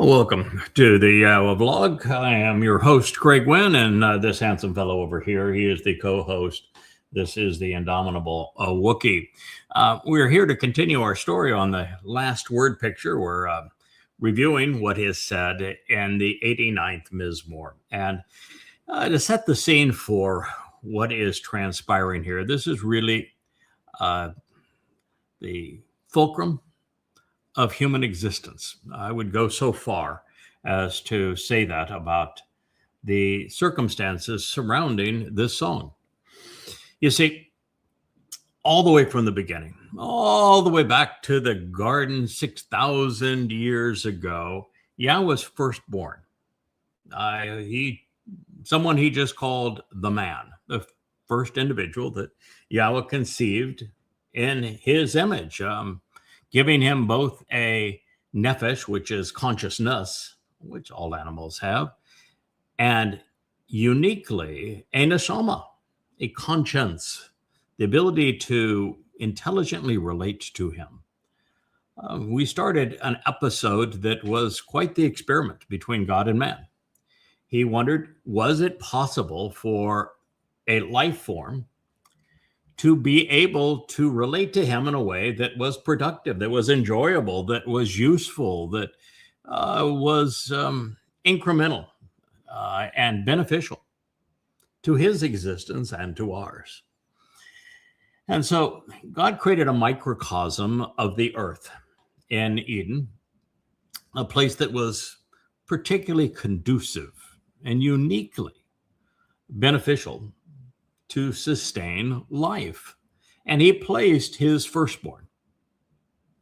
Welcome to the vlog. I am your host, Craig Wynn, and this handsome fellow over here, he is the co-host. This is the indomitable Wookiee. We're here to continue our story on the last word picture. We're reviewing what is said in the 89th Mizmor. And to set the scene for what is transpiring here, this is really the fulcrum of human existence. I would go so far as to say that about the circumstances surrounding this song. You see, all the way from the beginning, all the way back to the garden 6,000 years ago, Yahweh was firstborn. Someone he just called the man, the first individual that Yahweh conceived in his image. Giving him both a nephesh, which is consciousness, which all animals have, and uniquely a neshama, a conscience, the ability to intelligently relate to him. We started an episode that was quite the experiment between God and man. He wondered, was it possible for a life form to be able to relate to him in a way that was productive, that was enjoyable, that was useful, that was incremental and beneficial to his existence and to ours. And so God created a microcosm of the earth in Eden, a place that was particularly conducive and uniquely beneficial to sustain life. And he placed his firstborn,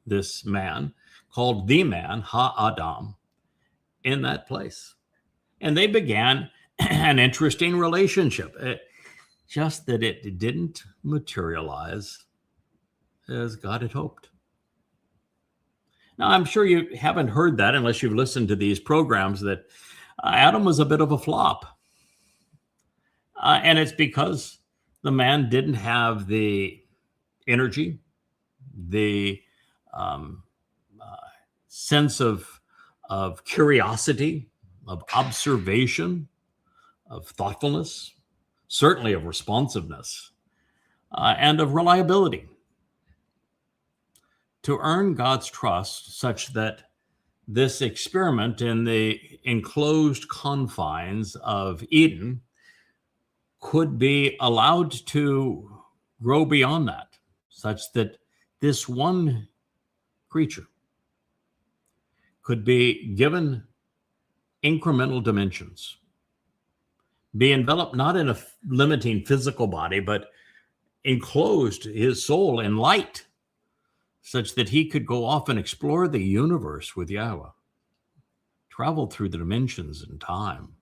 this man called the man, Ha-Adam, in that place. And they began an interesting relationship, just that it didn't materialize as God had hoped. Now, I'm sure you haven't heard that unless you've listened to these programs, that Adam was a bit of a flop. And it's because the man didn't have the energy, the sense of curiosity, of observation, of thoughtfulness, certainly of responsiveness, and of reliability to earn God's trust, such that this experiment in the enclosed confines of Eden could be allowed to grow beyond that, such that this one creature could be given incremental dimensions, be enveloped not in a limiting physical body, but enclosed his soul in light, such that he could go off and explore the universe with Yahweh, travel through the dimensions and time.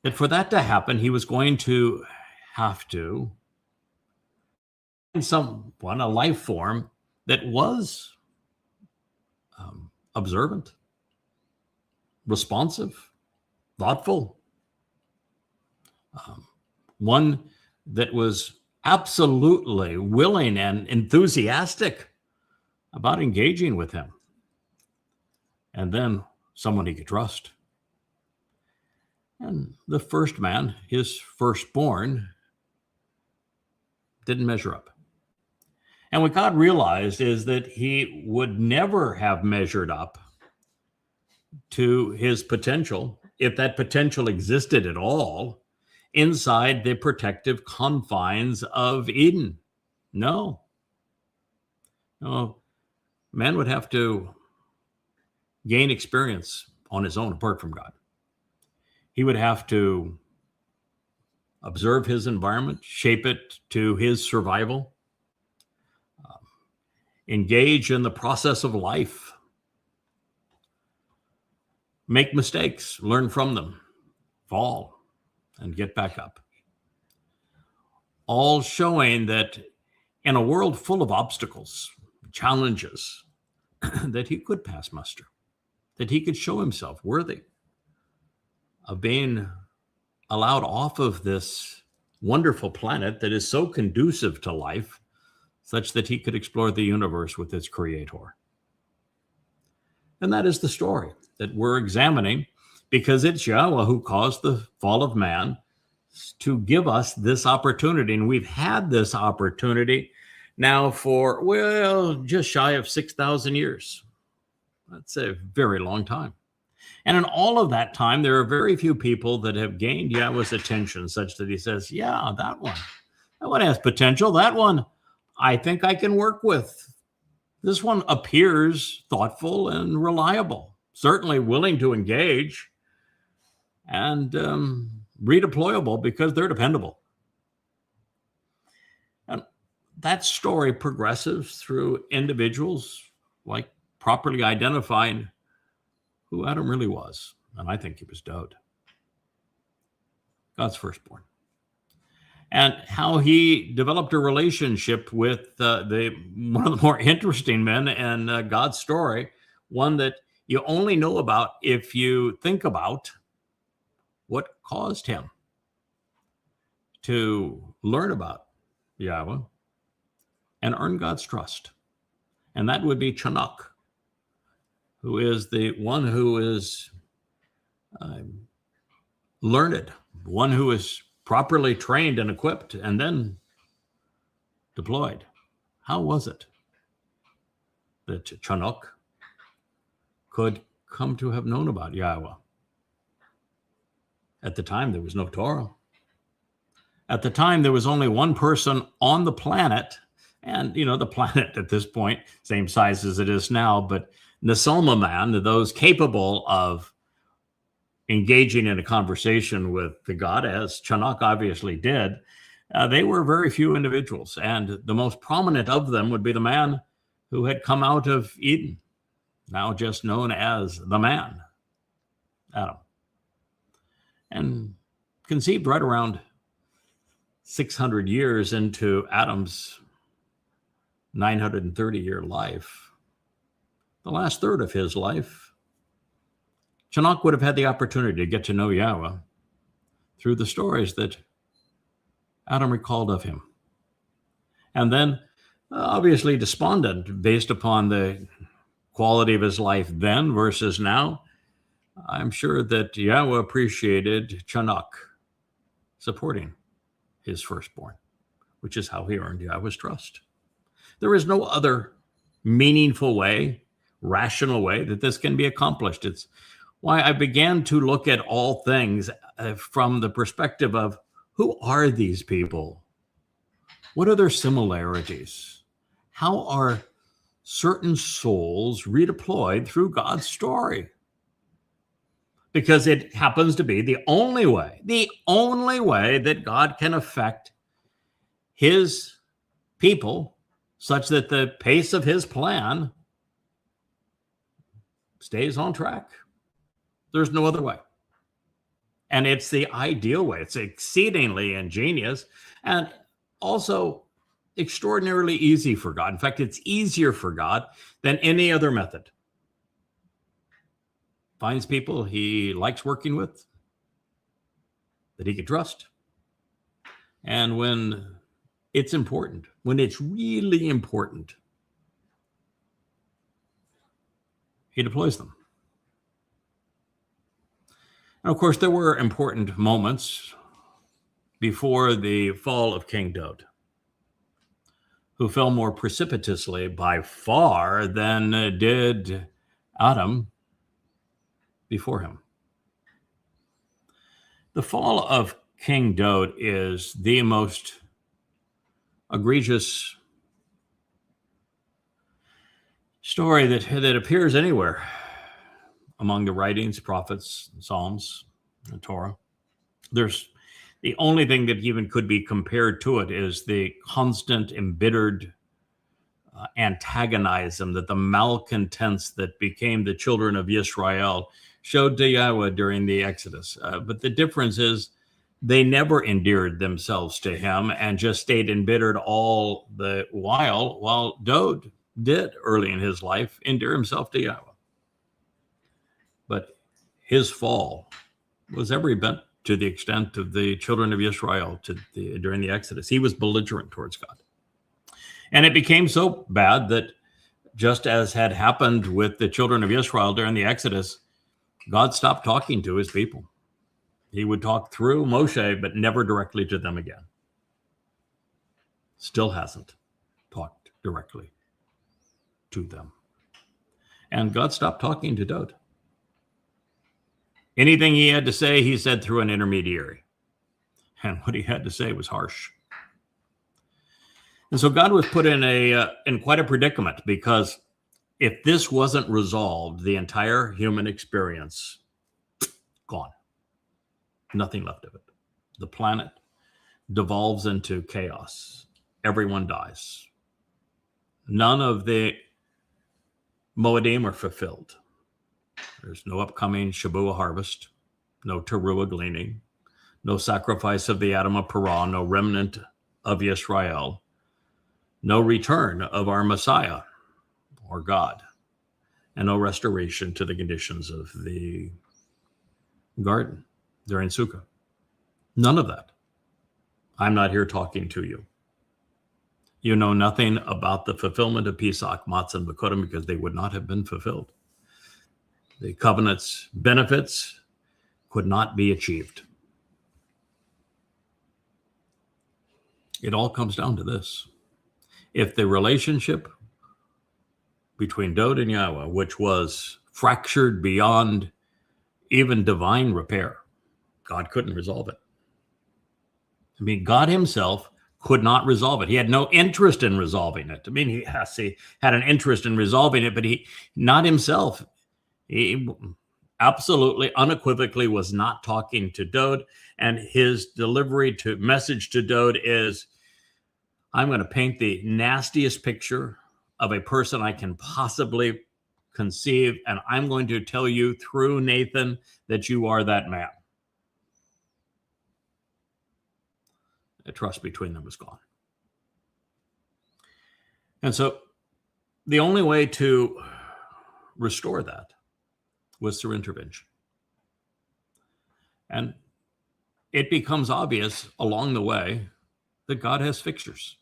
That for that to happen, he was going to have to find a life form that was observant, responsive, thoughtful, one that was absolutely willing and enthusiastic about engaging with him, and then someone he could trust. And the first man, his firstborn, didn't measure up. And what God realized is that he would never have measured up to his potential, if that potential existed at all, inside the protective confines of Eden. No, man would have to gain experience on his own apart from God. He would have to observe his environment, shape it to his survival, engage in the process of life, make mistakes, learn from them, fall, and get back up. All showing that in a world full of obstacles, challenges, that he could pass muster, that he could show himself worthy of being allowed off of this wonderful planet that is so conducive to life, such that he could explore the universe with its creator. And that is the story that we're examining, because it's Yahweh who caused the fall of man to give us this opportunity. And we've had this opportunity now for, well, just shy of 6,000 years. That's a very long time. And in all of that time, there are very few people that have gained Yahweh's attention such that he says, yeah, that one has potential. That one, I think I can work with. This one appears thoughtful and reliable, certainly willing to engage, and redeployable because they're dependable. And that story progresses through individuals like properly identifying who Adam really was. And I think he was Dowd, God's firstborn. And how he developed a relationship with one of the more interesting men in God's story, one that you only know about if you think about what caused him to learn about Yahweh and earn God's trust. And that would be Chanukh, who is the one who is learned, one who is properly trained and equipped and then deployed. How was it that Chanukh could come to have known about Yahweh? At the time, there was no Torah. At the time, there was only one person on the planet, and, the planet at this point, same size as it is now, but Nesilma man, those capable of engaging in a conversation with the God, as Chanukh obviously did, they were very few individuals. And the most prominent of them would be the man who had come out of Eden, now just known as the man, Adam, and conceived right around 600 years into Adam's 930-year life. The last third of his life, Chanukh would have had the opportunity to get to know Yahweh through the stories that Adam recalled of him. And then, obviously despondent based upon the quality of his life then versus now, I'm sure that Yahweh appreciated Chanukh supporting his firstborn, which is how he earned Yahweh's trust. There is no other meaningful way, rational way that this can be accomplished. It's why I began to look at all things from the perspective of, who are these people? What are their similarities? How are certain souls redeployed through God's story? Because it happens to be the only way that God can affect his people such that the pace of his plan stays on track. There's no other way. And it's the ideal way. It's exceedingly ingenious and also extraordinarily easy for God. In fact, it's easier for God than any other method. Finds people he likes working with, that he can trust. And when it's important, when it's really important, he deploys them. And of course, there were important moments before the fall of King Dowd, who fell more precipitously by far than did Adam before him. The fall of King Dowd is the most egregious story that appears anywhere among the writings, prophets, Psalms, and Torah. There's the only thing that even could be compared to it is the constant embittered antagonism that the malcontents that became the children of Israel showed to Yahweh during the Exodus. But the difference is they never endeared themselves to him and just stayed embittered all the while Dowd did early in his life endear himself to Yahweh. But his fall was every bit to the extent of the children of Israel during the Exodus. He was belligerent towards God. And it became so bad that just as had happened with the children of Israel during the Exodus, God stopped talking to his people. He would talk through Moshe, but never directly to them again. Still hasn't talked directly to them. And God stopped talking to Dowd. Anything he had to say, he said through an intermediary. And what he had to say was harsh. And so God was put in quite a predicament, because if this wasn't resolved, the entire human experience, gone. Nothing left of it. The planet devolves into chaos. Everyone dies. None of the Moedim are fulfilled. There's no upcoming Shabuah harvest, no Teruah gleaning, no sacrifice of the Adam of Parah, no remnant of Israel, no return of our Messiah or God, and no restoration to the conditions of the garden during Sukkah. None of that. I'm not here talking to you. You know nothing about the fulfillment of Pesach, Matzah, and Bikurim, because they would not have been fulfilled. The covenant's benefits could not be achieved. It all comes down to this. If the relationship between Dowd and Yahweh, which was fractured beyond even divine repair, God couldn't resolve it. I mean, God himself could not resolve it. He had no interest in resolving it. I mean, he had an interest in resolving it, but he, not himself. He absolutely, unequivocally was not talking to Dowd, and his message to Dowd is, I'm going to paint the nastiest picture of a person I can possibly conceive, and I'm going to tell you through Nathan that you are that man. The trust between them was gone. And so the only way to restore that was through intervention. And it becomes obvious along the way that God has fixtures.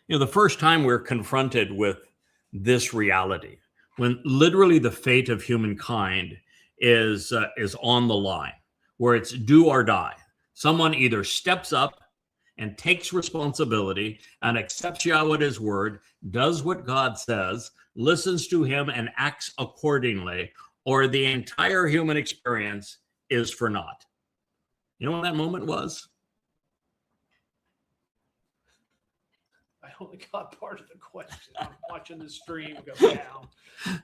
You know, the first time we're confronted with this reality, when literally the fate of humankind is on the line, where it's do or die, someone either steps up and takes responsibility and accepts Yahweh at his word, does what God says, listens to him and acts accordingly, or the entire human experience is for naught. You know what that moment was? I only got part of the question. I'm watching the stream go down,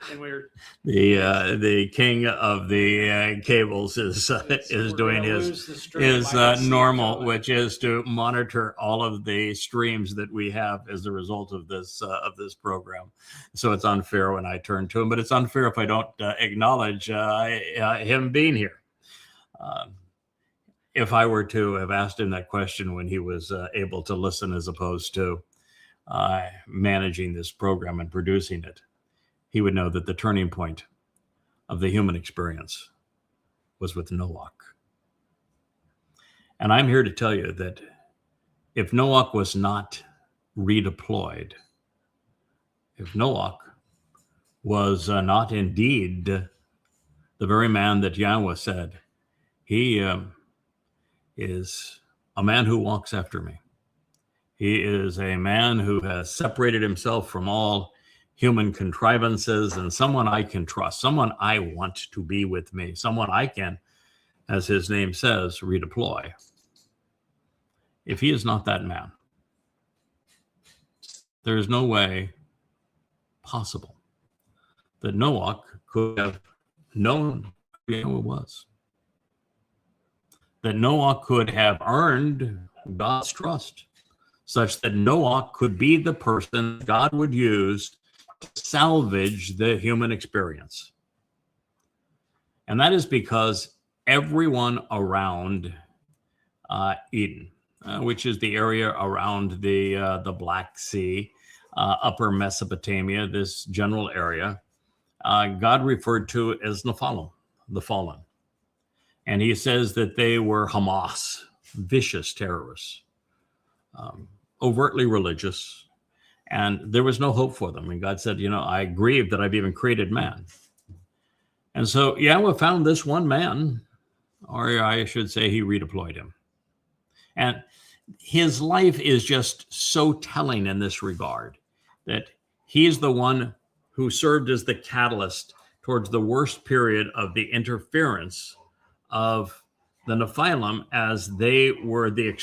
and we're the king of the cables is doing his normal, which is to monitor all of the streams that we have as a result of this program. So it's unfair when I turn to him, but it's unfair if I don't acknowledge him being here. If I were to have asked him that question when he was able to listen as opposed to managing this program and producing it, he would know that the turning point of the human experience was with Noach. And I'm here to tell you that if Noach was not redeployed, if Noach was not indeed the very man that Yahweh said, he is a man who walks after me. He is a man who has separated himself from all human contrivances, and someone I can trust, someone I want to be with me, someone I can, as his name says, redeploy. If he is not that man, there is no way possible that Noach could have known who Yahweh was, that Noach could have earned God's trust, such that Noach could be the person God would use to salvage the human experience. And that is because everyone around Eden, which is the area around the Black Sea, upper Mesopotamia, this general area, God referred to as Nephilim, the fallen. And he says that they were Hamas, vicious terrorists, overtly religious, And there was no hope for them. And God said, I grieve that I've even created man. And so Yahweh found this one man, or I should say he redeployed him. And his life is just so telling in this regard, that he is the one who served as the catalyst towards the worst period of the interference of the Nephilim, as they were the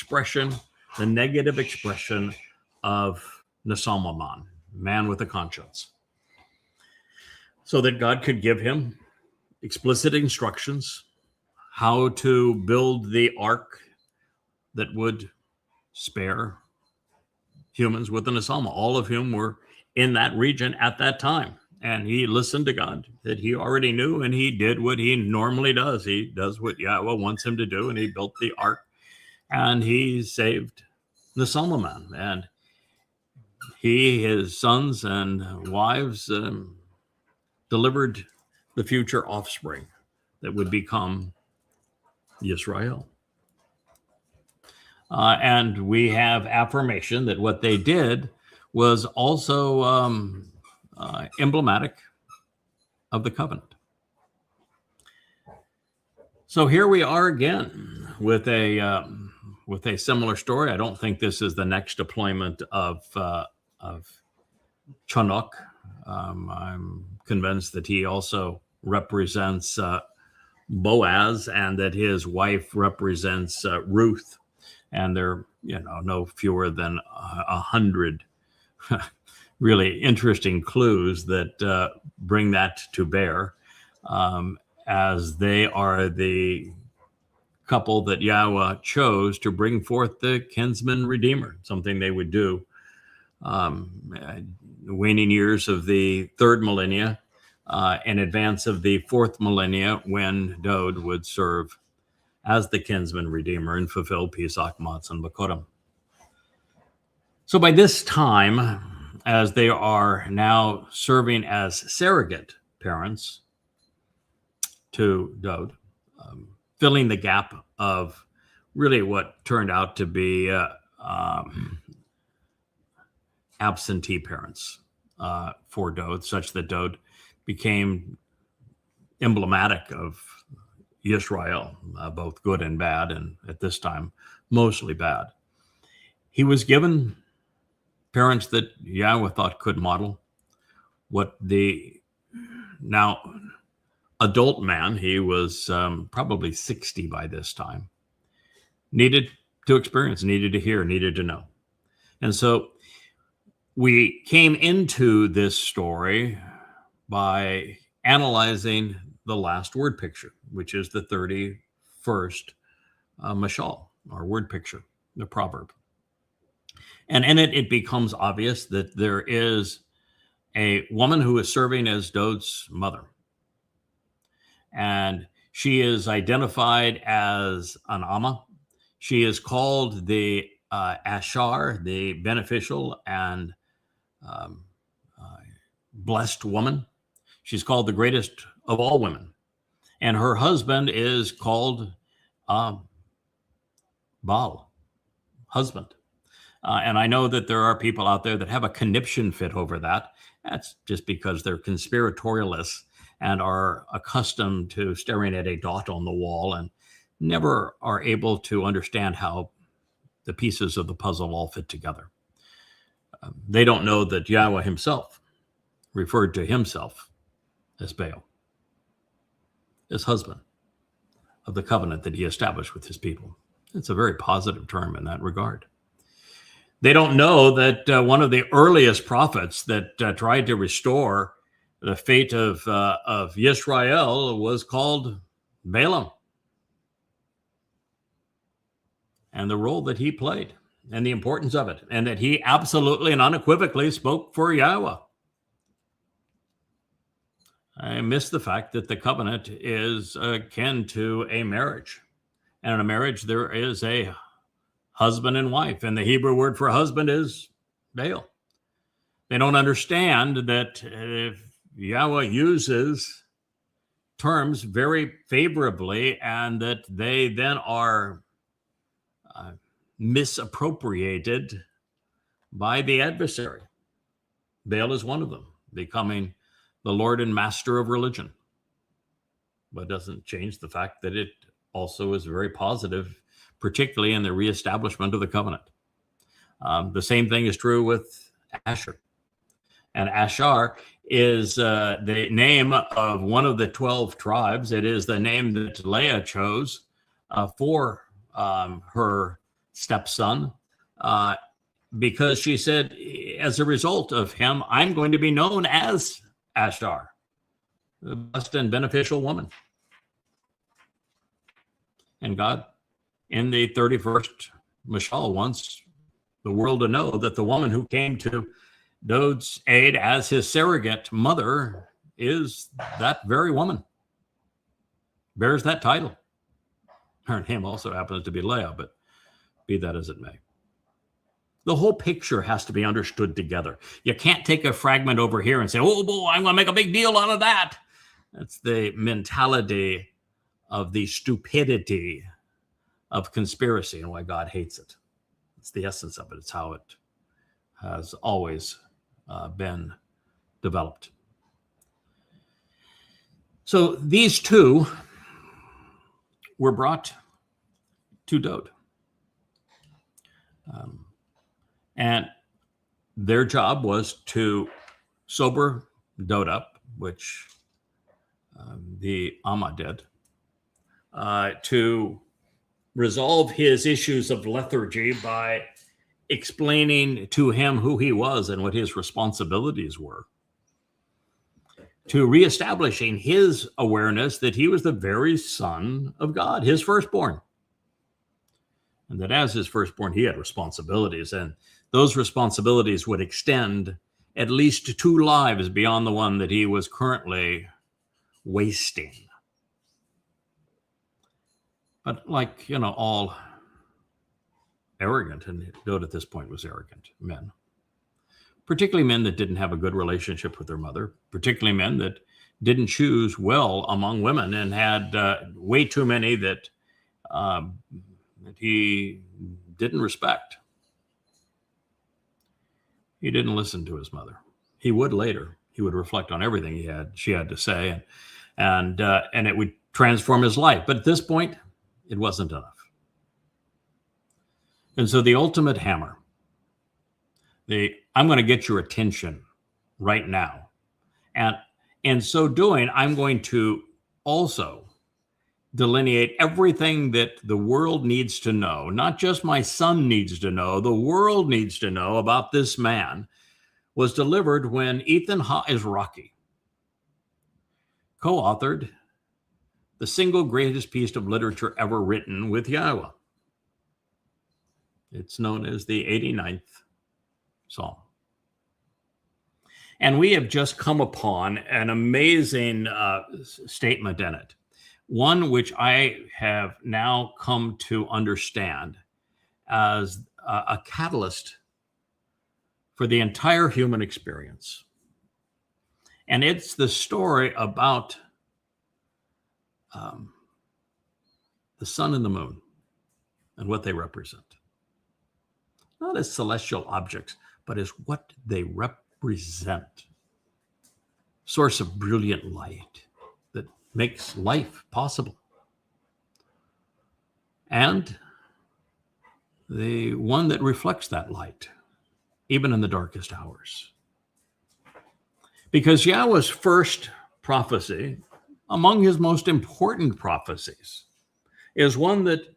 negative expression of Nesalmaman, man with a conscience. So that God could give him explicit instructions how to build the ark that would spare humans with the Nesalma, all of whom were in that region at that time. And he listened to God that he already knew, and he did what he normally does. He does what Yahweh wants him to do, and he built the ark, and he saved Nesalmaman. And he, his sons and wives, delivered the future offspring that would become Yisrael. And we have affirmation that what they did was also emblematic of the covenant. So here we are again with a similar story. I don't think this is the next deployment of Chanuk. I'm convinced that he also represents Boaz, and that his wife represents Ruth. And they're, no fewer than 100 really interesting clues that bring that to bear, as they are the couple that Yahweh chose to bring forth the kinsman redeemer, something they would do the waning years of the third millennia, in advance of the fourth millennia, when Dod would serve as the kinsman redeemer and fulfill Pesach, Matzah, and Bakorim. So by this time, as they are now serving as surrogate parents to Dod, filling the gap of really what turned out to be absentee parents for Dod, such that Dod became emblematic of Yisrael, both good and bad, and at this time, mostly bad. He was given parents that Yahweh thought could model what the now adult man, he was probably 60 by this time, needed to experience, needed to hear, needed to know. And so we came into this story by analyzing the last word picture, which is the 31st mashal, or word picture, the proverb. And in it, it becomes obvious that there is a woman who is serving as Dod's mother. And she is identified as an Amma. She is called the Ashar, the beneficial and blessed woman. She's called the greatest of all women. And her husband is called Baal, husband. And I know that there are people out there that have a conniption fit over that. That's just because they're conspiratorialists and are accustomed to staring at a dot on the wall and never are able to understand how the pieces of the puzzle all fit together. They don't know that Yahweh himself referred to himself as Baal, as husband of the covenant that he established with his people. It's a very positive term in that regard. They don't know that one of the earliest prophets that tried to restore the fate of Yisrael was called Balaam, and the role that he played and the importance of it, and that he absolutely and unequivocally spoke for Yahweh. I miss the fact that the covenant is akin to a marriage. And in a marriage, there is a husband and wife, and the Hebrew word for husband is Baal. They don't understand that if Yahweh uses terms very favorably, and that they then are misappropriated by the adversary. Baal is one of them, becoming the Lord and master of religion. But it doesn't change the fact that it also is very positive, particularly in the reestablishment of the covenant. The same thing is true with Asher. And Ashar is the name of one of the 12 tribes. It is the name that Leah chose for her stepson, because she said, as a result of him, I'm going to be known as Ashar, the blessed and beneficial woman. And God, in the 31st Mashal, wants the world to know that the woman who came to Dod's aid as his surrogate mother is that very woman, bears that title. Her name also happens to be Leah, but be that as it may. The whole picture has to be understood together. You can't take a fragment over here and say, oh boy, I'm going to make a big deal out of that. That's the mentality of the stupidity of conspiracy and why God hates it. It's the essence of it. It's how it has always been developed. So these two were brought to Dod. And their job was to sober Dod up, which the Amma did, to resolve his issues of lethargy by explaining to him who he was and what his responsibilities were, to reestablishing his awareness that he was the very Son of God, his firstborn, and that as his firstborn, he had responsibilities, and those responsibilities would extend at least 2 lives beyond the one that he was currently wasting. But like, all arrogant, and Dod at this point was arrogant men, particularly men that didn't have a good relationship with their mother, particularly men that didn't choose well among women and had way too many that he didn't respect. He didn't listen to his mother. He would later. He would reflect on everything she had to say, and it would transform his life. But at this point, it wasn't enough. And so the ultimate hammer, I'm going to get your attention right now. And in so doing, I'm going to also delineate everything that the world needs to know. Not just my son needs to know, the world needs to know about this man, was delivered when Ethan Ezraki co-authored the single greatest piece of literature ever written with Yahweh. It's known as the 89th Psalm. And we have just come upon an amazing statement in it, one which I have now come to understand as a catalyst for the entire human experience. And it's the story about the sun and the moon and what they represent. Not as celestial objects, but as what they represent. Source of brilliant light that makes life possible. And the one that reflects that light, even in the darkest hours. Because Yahweh's first prophecy, among his most important prophecies, is one that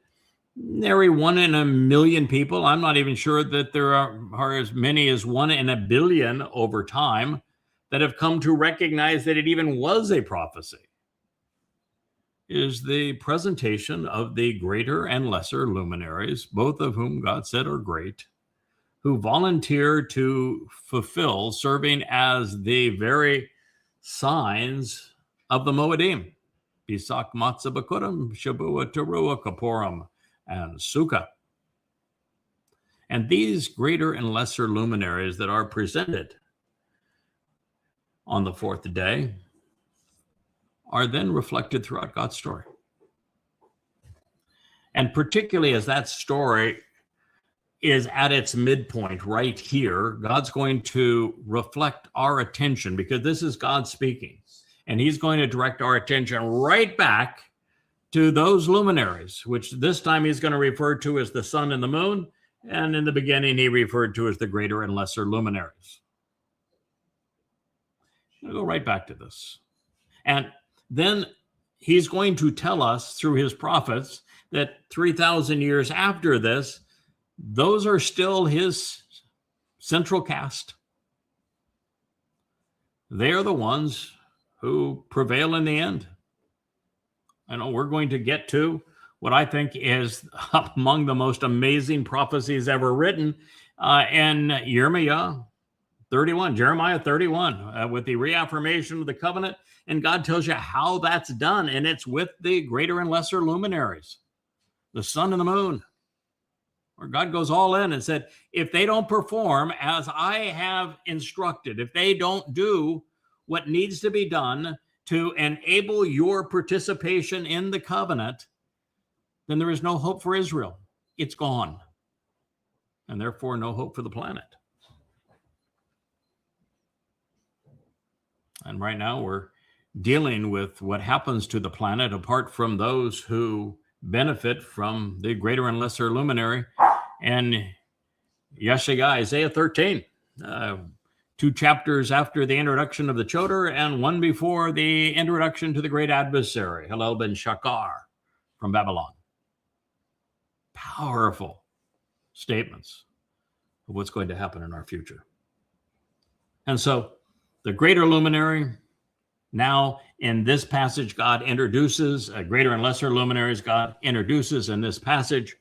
nary 1 in a million people, I'm not even sure that there are as many as 1 in a billion over time, that have come to recognize that it even was a prophecy, is the presentation of the greater and lesser luminaries, both of whom God said are great, who volunteer to fulfill serving as the very signs of the Moedim, Pesach, Matzah, Bikurim, Shavua, Teruah, Kippurim, and Sukkah. And these greater and lesser luminaries that are presented on the 4th day are then reflected throughout God's story. And particularly as that story is at its midpoint right here. God's going to reflect our attention, because this is God speaking, and he's going to direct our attention right back to those luminaries, which this time he's going to refer to as the sun and the moon. And in the beginning, he referred to as the greater and lesser luminaries. I'll go right back to this. And then he's going to tell us through his prophets that 3,000 years after this, those are still his central cast. They are the ones who prevail in the end. I know we're going to get to what I think is among the most amazing prophecies ever written in Jeremiah 31, with the reaffirmation of the covenant. And God tells you how that's done. And it's with the greater and lesser luminaries, the sun and the moon, where God goes all in and said, if they don't perform as I have instructed, if they don't do what needs to be done to enable your participation in the covenant, then there is no hope for Israel. It's gone. And therefore, no hope for the planet. And right now, we're dealing with what happens to the planet apart from those who benefit from the greater and lesser luminary. And Yeshayahu, Isaiah 13, 2 chapters after the introduction of the Choder and one before the introduction to the great adversary, Hillel ben Shakar from Babylon. Powerful statements of what's going to happen in our future. And so the greater luminary, now in this passage, God introduces a greater and lesser luminaries. God introduces in this passage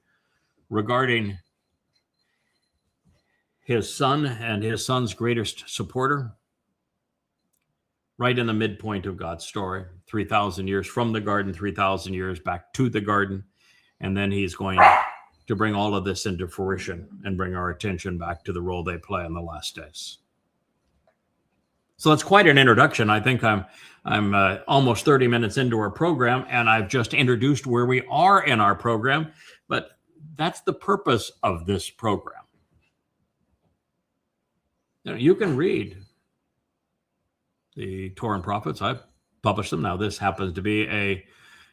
regarding his son and his son's greatest supporter, right in the midpoint of God's story, 3,000 years from the garden, 3,000 years back to the garden. And then he's going to bring all of this into fruition and bring our attention back to the role they play in the last days. So it's quite an introduction. I think I'm almost 30 minutes into our program, and I've just introduced where we are in our program, but that's the purpose of this program. You can read the Torah and Prophets. I've published them. Now, this happens to be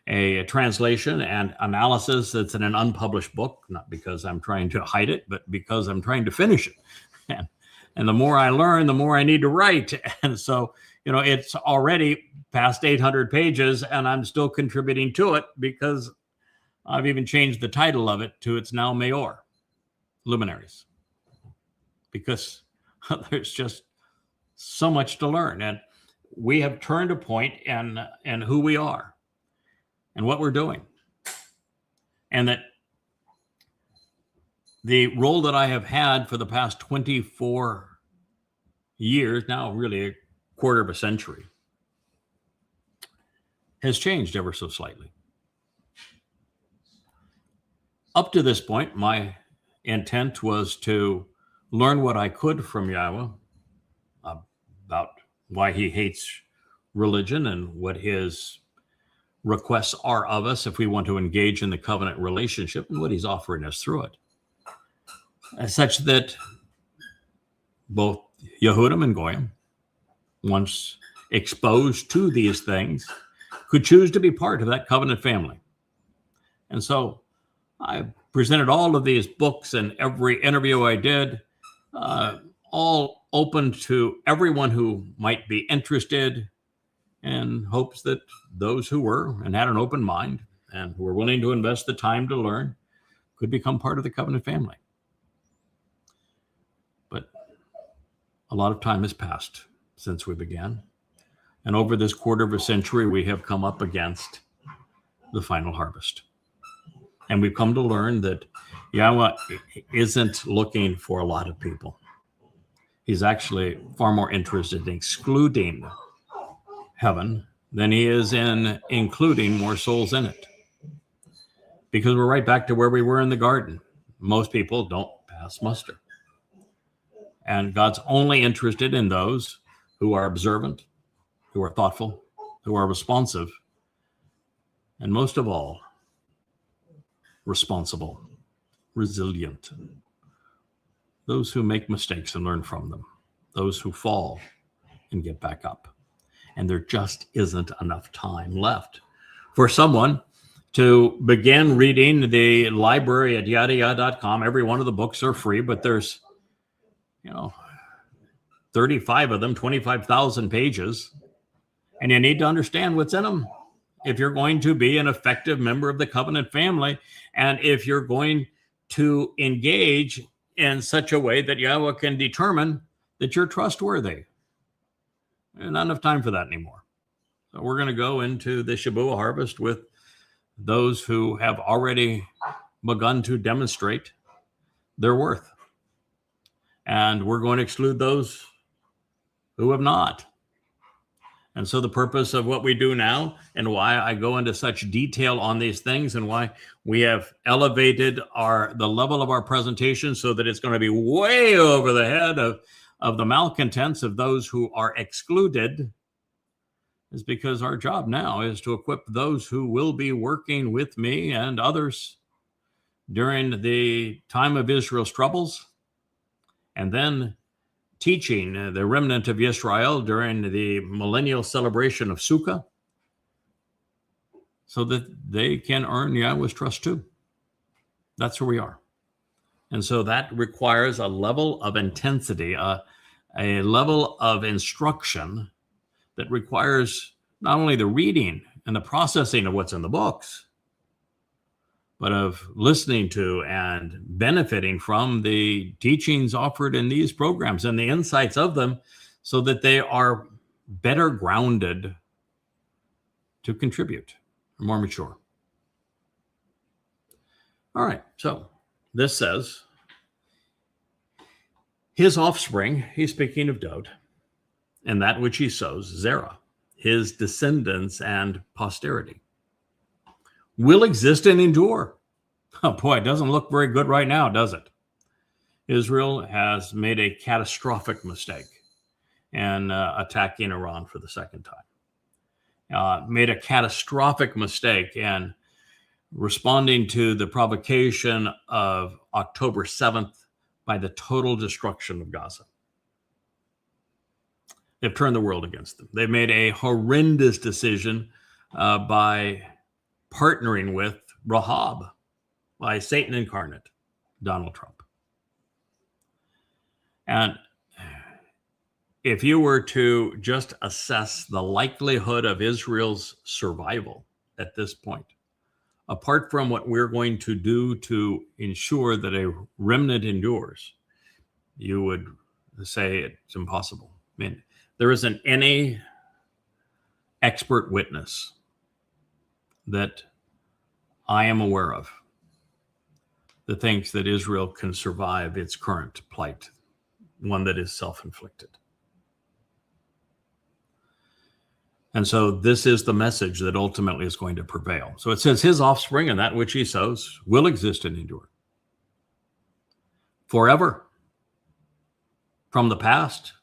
a translation and analysis that's in an unpublished book, not because I'm trying to hide it, but because I'm trying to finish it. And the more I learn, the more I need to write. And so, it's already past 800 pages, and I'm still contributing to it because I've even changed the title of it to it's now Meor, Luminaries, because there's just so much to learn. And we have turned a point in who we are and what we're doing. And that the role that I have had for the past 24 years, now really a quarter of a century, has changed ever so slightly. Up to this point, my intent was to learn what I could from Yahweh about why he hates religion and what his requests are of us if we want to engage in the covenant relationship and what he's offering us through it. Such that both Yehudim and Goyim, once exposed to these things, could choose to be part of that covenant family. And so I presented all of these books and every interview I did, all open to everyone who might be interested, in hopes that those who were and had an open mind and who were willing to invest the time to learn could become part of the covenant family. But a lot of time has passed since we began. And over this quarter of a century, we have come up against the final harvest. And we've come to learn that Yahweh isn't looking for a lot of people. He's actually far more interested in excluding heaven than he is in including more souls in it. Because we're right back to where we were in the garden. Most people don't pass muster. And God's only interested in those who are observant, who are thoughtful, who are responsive, and most of all, responsible, resilient, those who make mistakes and learn from them, those who fall and get back up. And there just isn't enough time left for someone to begin reading the library at yadayah.com. Every one of the books are free, but there's, 35 of them, 25,000 pages. And you need to understand what's in them if you're going to be an effective member of the covenant family, and if you're going to engage in such a way that Yahweh can determine that you're trustworthy. And not enough time for that anymore. So we're going to go into the Shabuah harvest with those who have already begun to demonstrate their worth. And we're going to exclude those who have not. And so the purpose of what we do now, and why I go into such detail on these things, and why we have elevated the level of our presentation so that it's going to be way over the head of the malcontents, of those who are excluded, is because our job now is to equip those who will be working with me and others during the time of Israel's troubles, and then teaching the remnant of Israel during the millennial celebration of Sukkah, so that they can earn Yahweh's trust too. That's where we are. And so that requires a level of intensity, a level of instruction that requires not only the reading and the processing of what's in the books, but of listening to and benefiting from the teachings offered in these programs and the insights of them, so that they are better grounded to contribute, more mature. All right, so this says, his offspring, he's speaking of Dod, and that which he sows, Zerah, his descendants and posterity, will exist and endure. Oh boy, it doesn't look very good right now, does it? Israel has made a catastrophic mistake in attacking Iran for the second time. Made a catastrophic mistake in responding to the provocation of October 7th by the total destruction of Gaza. They've turned the world against them. They've made a horrendous decision by partnering with Rahab, by Satan incarnate, Donald Trump. And if you were to just assess the likelihood of Israel's survival at this point, apart from what we're going to do to ensure that a remnant endures, you would say it's impossible. I mean, there isn't any expert witness that I am aware of that thinks that Israel can survive its current plight, one that is self-inflicted. And so this is the message that ultimately is going to prevail. So it says, his offspring and that which he sows will exist and endure forever, from the past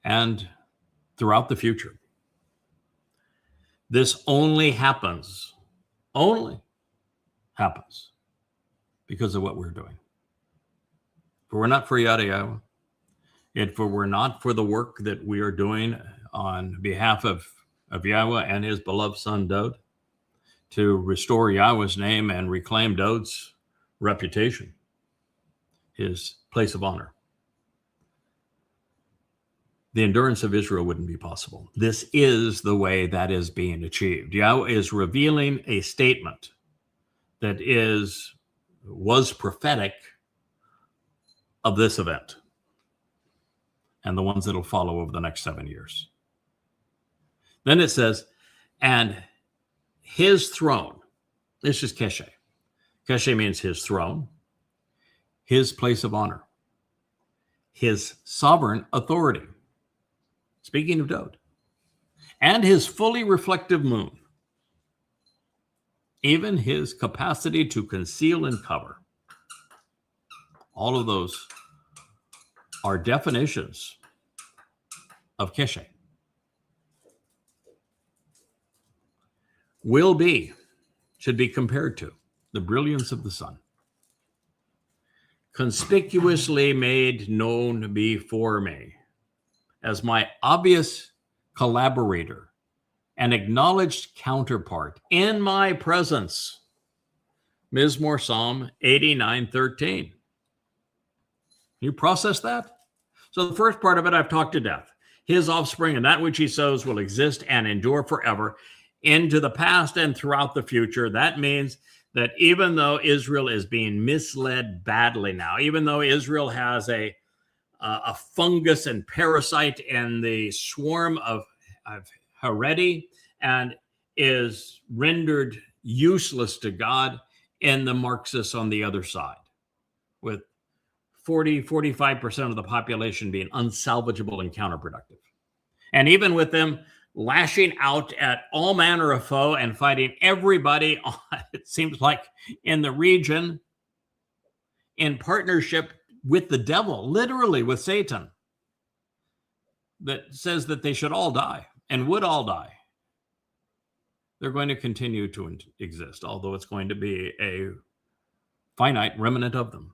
and throughout the future. This only happens because of what we're doing. If we're not for Yadayah, if we're not for the work that we are doing on behalf of Yahweh and his beloved son Dod, to restore Yahweh's name and reclaim Dod's reputation, his place of honor, the endurance of Israel wouldn't be possible. This is the way that is being achieved. Yahweh is revealing a statement that was prophetic of this event and the ones that will follow over the next 7 years. Then it says, and his throne, this is Keshe. Keshe means his throne, his place of honor, his sovereign authority. Speaking of Dod, and his fully reflective moon, even his capacity to conceal and cover. All of those are definitions of Keshe. Should be compared to the brilliance of the sun. conspicuously made known before me as my obvious collaborator and acknowledged counterpart in my presence. Mizmor Psalm 89:13. You process that? So the first part of it, I've talked to death. His offspring and that which he sows will exist and endure forever into the past and throughout the future. That means that even though Israel is being misled badly now, even though Israel has a fungus and parasite in the swarm of Haredi and is rendered useless to God in the Marxists on the other side, with 45% of the population being unsalvageable and counterproductive. And even with them lashing out at all manner of foe and fighting everybody, it seems like, in the region in partnership with the devil, literally with Satan, that says that they should all die and would all die. They're going to continue to exist, although it's going to be a finite remnant of them.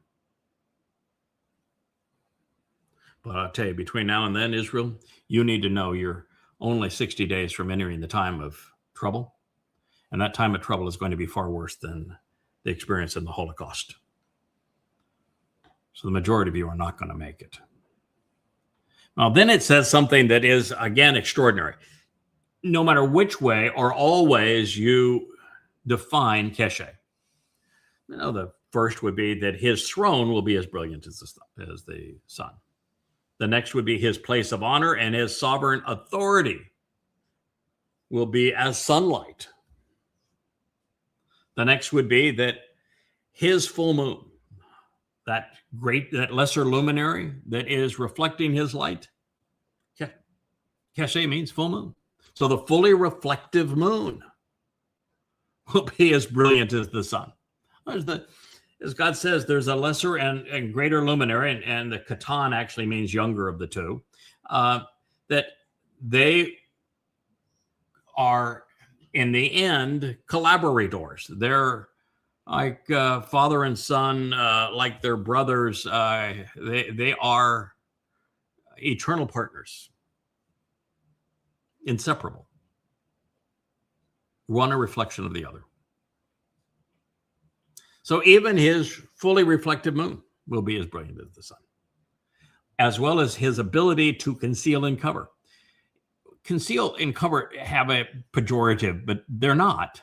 But I'll tell you, between now and then, Israel, you need to know you're only 60 days from entering the time of trouble. And that time of trouble is going to be far worse than the experience in the Holocaust. So the majority of you are not going to make it. Now, then it says something that is, again, extraordinary. No matter which way or all ways you define Keshe. You know, the first would be that his throne will be as brilliant as the sun. The next would be his place of honor, and his sovereign authority will be as sunlight. The next would be that his full moon, that lesser luminary that is reflecting his light, Keshe means full moon. So the fully reflective moon will be as brilliant as the sun. As God says, there's a lesser and greater luminary, and the Katan actually means younger of the two, that they are, in the end, collaborators. They're like father and son, like their brothers. They are eternal partners, inseparable, one a reflection of the other. So even his fully reflective moon will be as brilliant as the sun, as well as his ability to conceal and cover. Conceal and cover have a pejorative, but they're not.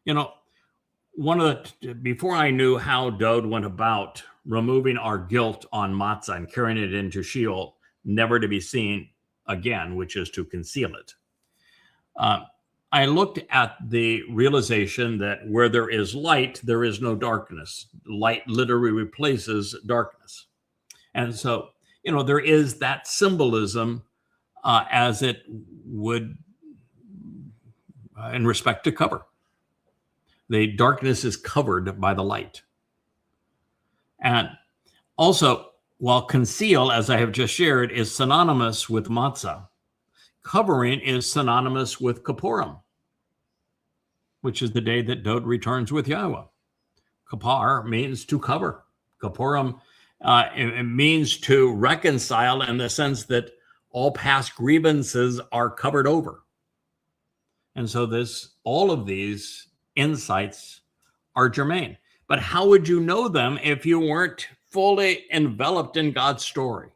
You know, before I knew how Dowd went about removing our guilt on matzah and carrying it into Sheol, never to be seen again, which is to conceal it. I looked at the realization that where there is light, there is no darkness. Light literally replaces darkness. And so, you know, there is that symbolism as it would in respect to cover. The darkness is covered by the light. And also, while conceal, as I have just shared, is synonymous with matzah, covering is synonymous with Kippurim, which is the day that Dowd returns with Yahweh. Kippur means to cover. Kippurim it means to reconcile in the sense that all past grievances are covered over. And so all of these insights are germane. But how would you know them if you weren't fully enveloped in God's story?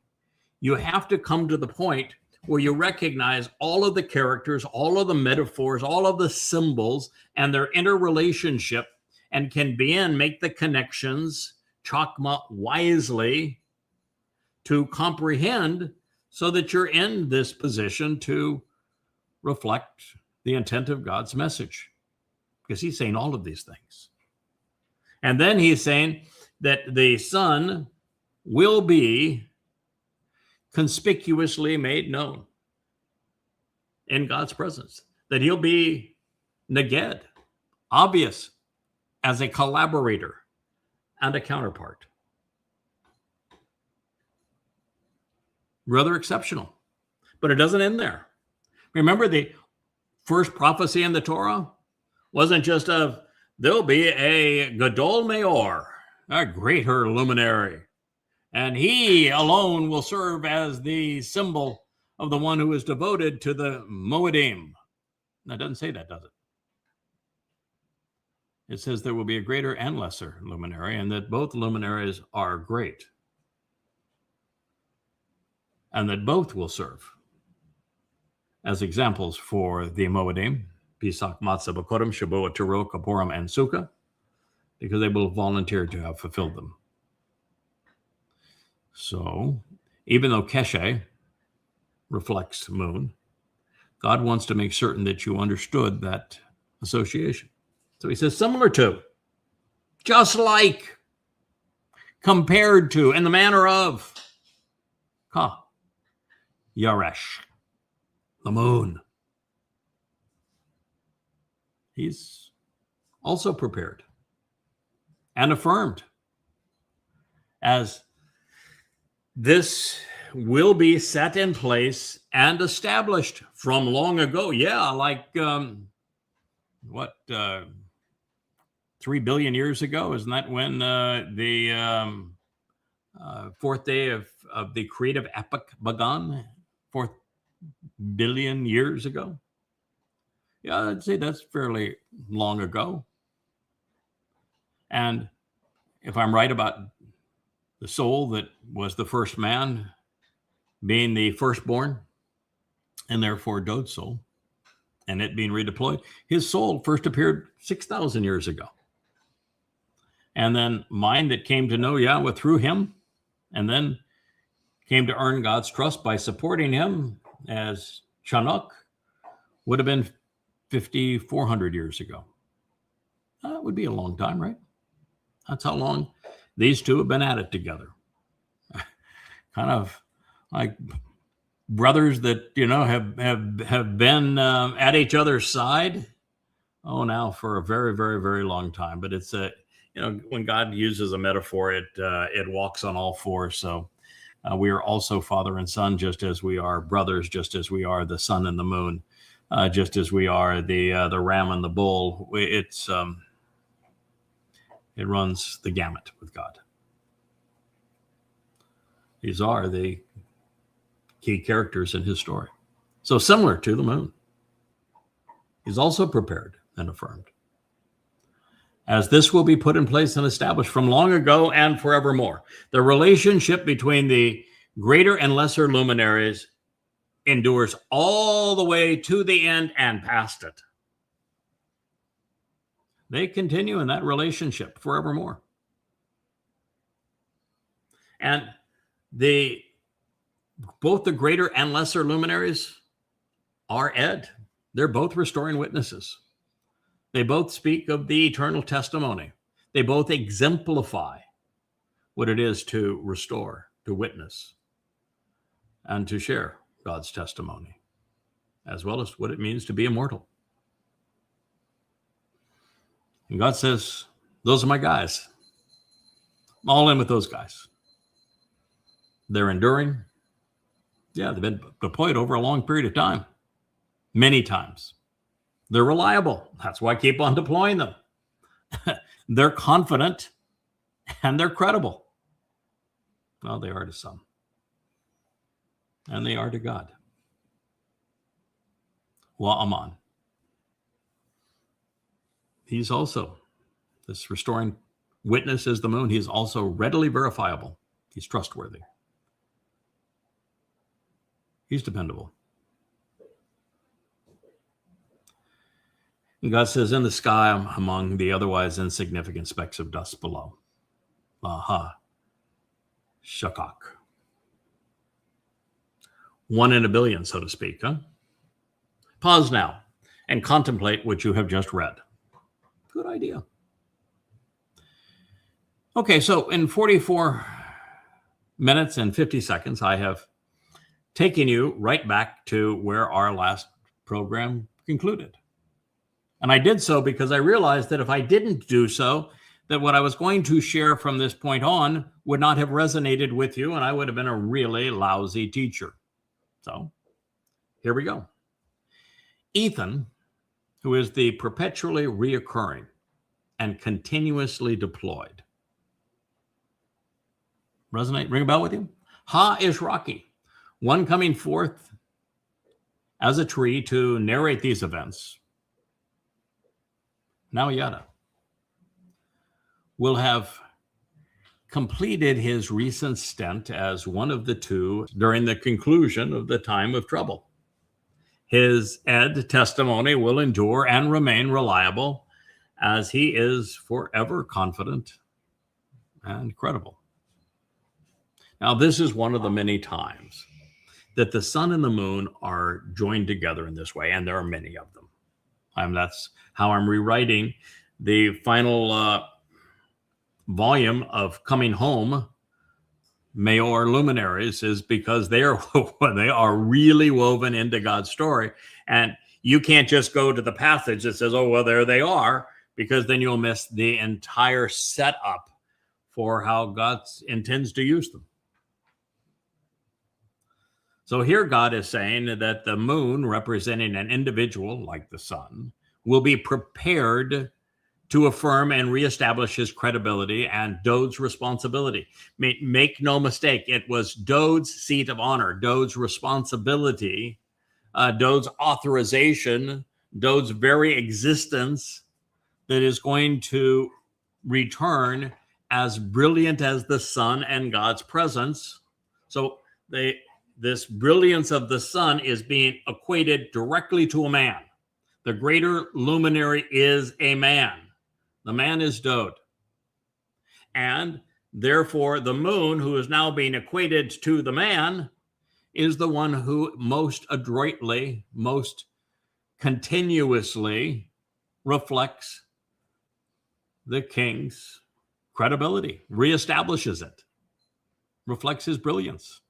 You have to come to the point where you recognize all of the characters, all of the metaphors, all of the symbols and their interrelationship, and can make the connections, chokmah, wisely to comprehend, so that you're in this position to reflect the intent of God's message. Because he's saying all of these things. And then he's saying that the Son will be conspicuously made known in God's presence, that he'll be neged, obvious, as a collaborator and a counterpart. Rather exceptional. But it doesn't end there. Remember, the first prophecy in the Torah wasn't just of, there'll be a Gadol Meor, a greater luminary. And he alone will serve as the symbol of the one who is devoted to the Moedim. Now, it doesn't say that, does it? It says there will be a greater and lesser luminary, and that both luminaries are great, and that both will serve as examples for the Moedim, Pesach, Matzah, Bakodim, Shavuot, Teruah, Kippurim, and Sukkah, because they will volunteer to have fulfilled them. So, even though Keshe reflects moon, God wants to make certain that you understood that association. So he says, similar to, just like, compared to, in the manner of, Ka, Yaresh, the moon. He's also prepared and affirmed as this will be set in place and established from long ago. Yeah, like 3 billion years ago? Isn't that when the fourth day of the creative epoch begun? 4 billion years ago? Yeah, I'd say that's fairly long ago. And if I'm right about the soul that was the first man being the firstborn and therefore Dod's soul, and it being redeployed, his soul first appeared 6,000 years ago. And then mine that came to know Yahweh through him, and then came to earn God's trust by supporting him as Chanukh, would have been 5,400 years ago. That would be a long time, right? That's how long these two have been at it together. Kind of like brothers that, have been at each other's side. Oh, now for a very, very, very long time. But it's when God uses a metaphor, it walks on all fours. So we are also father and son, just as we are brothers, just as we are the sun and the moon, just as we are the ram and the bull. It runs the gamut with God. These are the key characters in his story. So similar to the moon, he's also prepared and affirmed, as this will be put in place and established from long ago and forevermore. The relationship between the greater and lesser luminaries endures all the way to the end and past it. They continue in that relationship forevermore. And both the greater and lesser luminaries are Ed. They're both restoring witnesses. They both speak of the eternal testimony. They both exemplify what it is to restore, to witness, and to share God's testimony, as well as what it means to be immortal. And God says, those are my guys. I'm all in with those guys. They're enduring. Yeah, they've been deployed over a long period of time, many times. They're reliable. That's why I keep on deploying them. They're confident and they're credible. Well, they are to some. And they are to God. Wa'aman. He's also, this restoring witness is the moon. He's also readily verifiable. He's trustworthy. He's dependable. And God says, in the sky among the otherwise insignificant specks of dust below. Aha. Shakak. 1 in a billion, so to speak. Huh? Pause now and contemplate what you have just read. Good idea. Okay, so in 44 minutes and 50 seconds, I have taken you right back to where our last program concluded. And I did so because I realized that if I didn't do so, that what I was going to share from this point on would not have resonated with you, and I would have been a really lousy teacher. So here we go. Ethan, who is the perpetually reoccurring and continuously deployed Resonate? Ring a bell with you? Ha is Rocky, one coming forth as a tree to narrate these events. Now Yada will have completed his recent stint as one of the two during the conclusion of the time of trouble. His Ed testimony will endure and remain reliable as he is forever confident and credible. Now, this is one of the many times that the sun and the moon are joined together in this way, and there are many of them. That's how I'm rewriting the final volume of Coming Home, Mayor Luminaries, is because they are really woven into God's story. And you can't just go to the passage that says, oh, well, there they are, because then you'll miss the entire setup for how God intends to use them. So here God is saying that the moon, representing an individual like the sun, will be prepared to affirm and reestablish his credibility and Dod's responsibility. Make no mistake, it was Dod's seat of honor, Dod's responsibility, Dod's authorization, Dod's very existence that is going to return as brilliant as the sun and God's presence. So this brilliance of the sun is being equated directly to a man. The greater luminary is a man. The man is Dod. And therefore, the moon, who is now being equated to the man, is the one who most adroitly, most continuously reflects the king's credibility, reestablishes it, reflects his brilliance.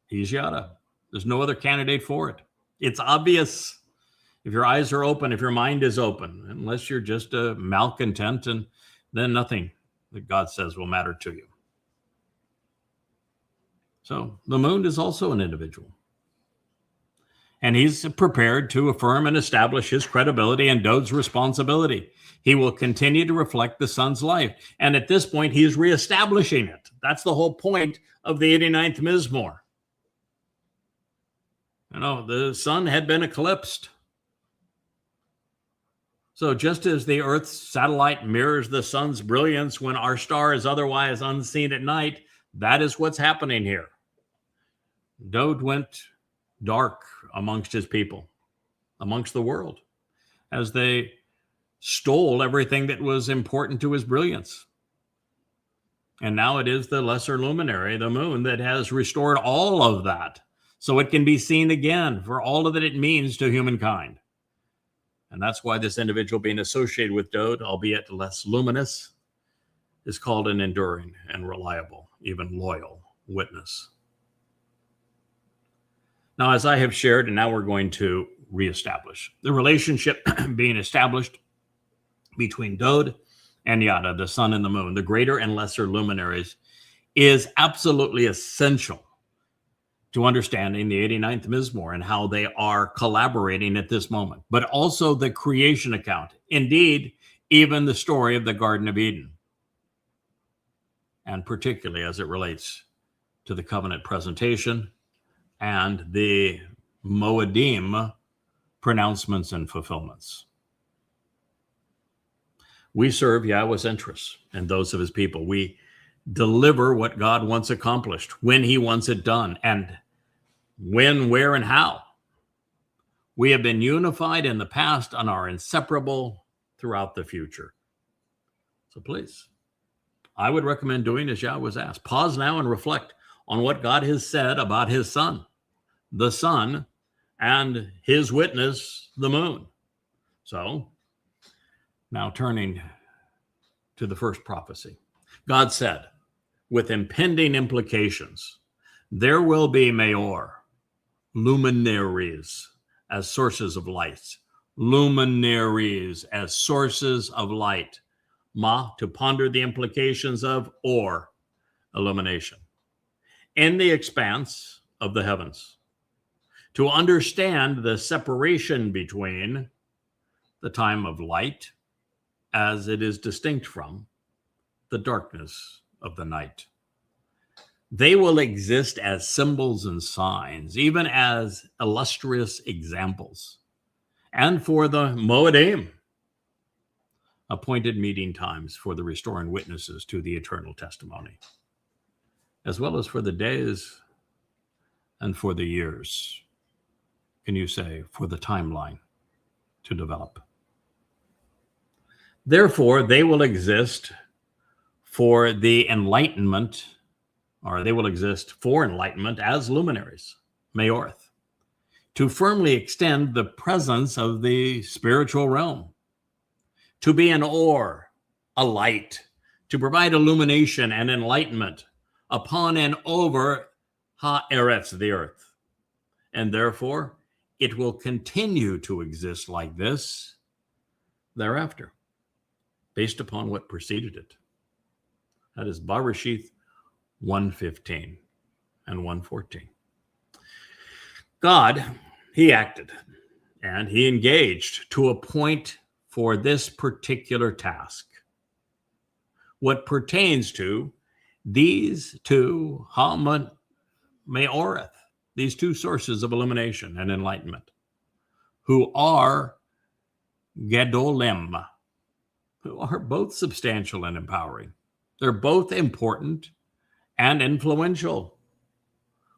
He's Yada. There's no other candidate for it. It's obvious if your eyes are open, if your mind is open, unless you're just a malcontent, and then nothing that God says will matter to you. So the moon is also an individual. And he's prepared to affirm and establish his credibility and Dod's responsibility. He will continue to reflect the sun's life. And at this point, he is reestablishing it. That's the whole point of the 89th Mizmor. The sun had been eclipsed. So just as the Earth's satellite mirrors the sun's brilliance when our star is otherwise unseen at night, that is what's happening here. Dod went dark amongst his people, amongst the world, as they stole everything that was important to his brilliance. And now it is the lesser luminary, the moon, that has restored all of that, so it can be seen again for all that it means to humankind. And that's why this individual being associated with Dod, albeit less luminous, is called an enduring and reliable, even loyal witness. Now, as I have shared, and now we're going to reestablish the relationship being established between Dod and Yada, the sun and the moon, the greater and lesser luminaries, is absolutely essential to understanding the 89th Mizmor and how they are collaborating at this moment, but also the creation account. Indeed, even the story of the Garden of Eden, and particularly as it relates to the covenant presentation and the Moedim pronouncements and fulfillments. We serve Yahweh's interests and those of his people. We deliver what God wants accomplished, when he wants it done, and when, where, and how. We have been unified in the past and are inseparable throughout the future. So please, I would recommend doing as Yah was asked. Pause now and reflect on what God has said about his son, the sun, and his witness, the moon. So now turning to the first prophecy. God said, with impending implications, there will be Maor, luminaries as sources of light, luminaries as sources of light. Ma, to ponder the implications of, or illumination, in the expanse of the heavens, to understand the separation between the time of light, as it is distinct from the darkness of the night. They will exist as symbols and signs, even as illustrious examples. And for the Moedim, appointed meeting times for the restoring witnesses to the eternal testimony, as well as for the days and for the years. Can you say, for the timeline to develop? Therefore, they will exist for the enlightenment, or they will exist for enlightenment as luminaries, Maorth, to firmly extend the presence of the spiritual realm, to be an ore, a light, to provide illumination and enlightenment upon and over Ha-Eretz, the earth. And therefore, it will continue to exist like this thereafter, based upon what preceded it. That is Barashith 1:15 and 1:14. God, he acted and he engaged to appoint for this particular task what pertains to these two Ha-Meoreth, these two sources of illumination and enlightenment, who are Gedolim, who are both substantial and empowering. They're both important and influential,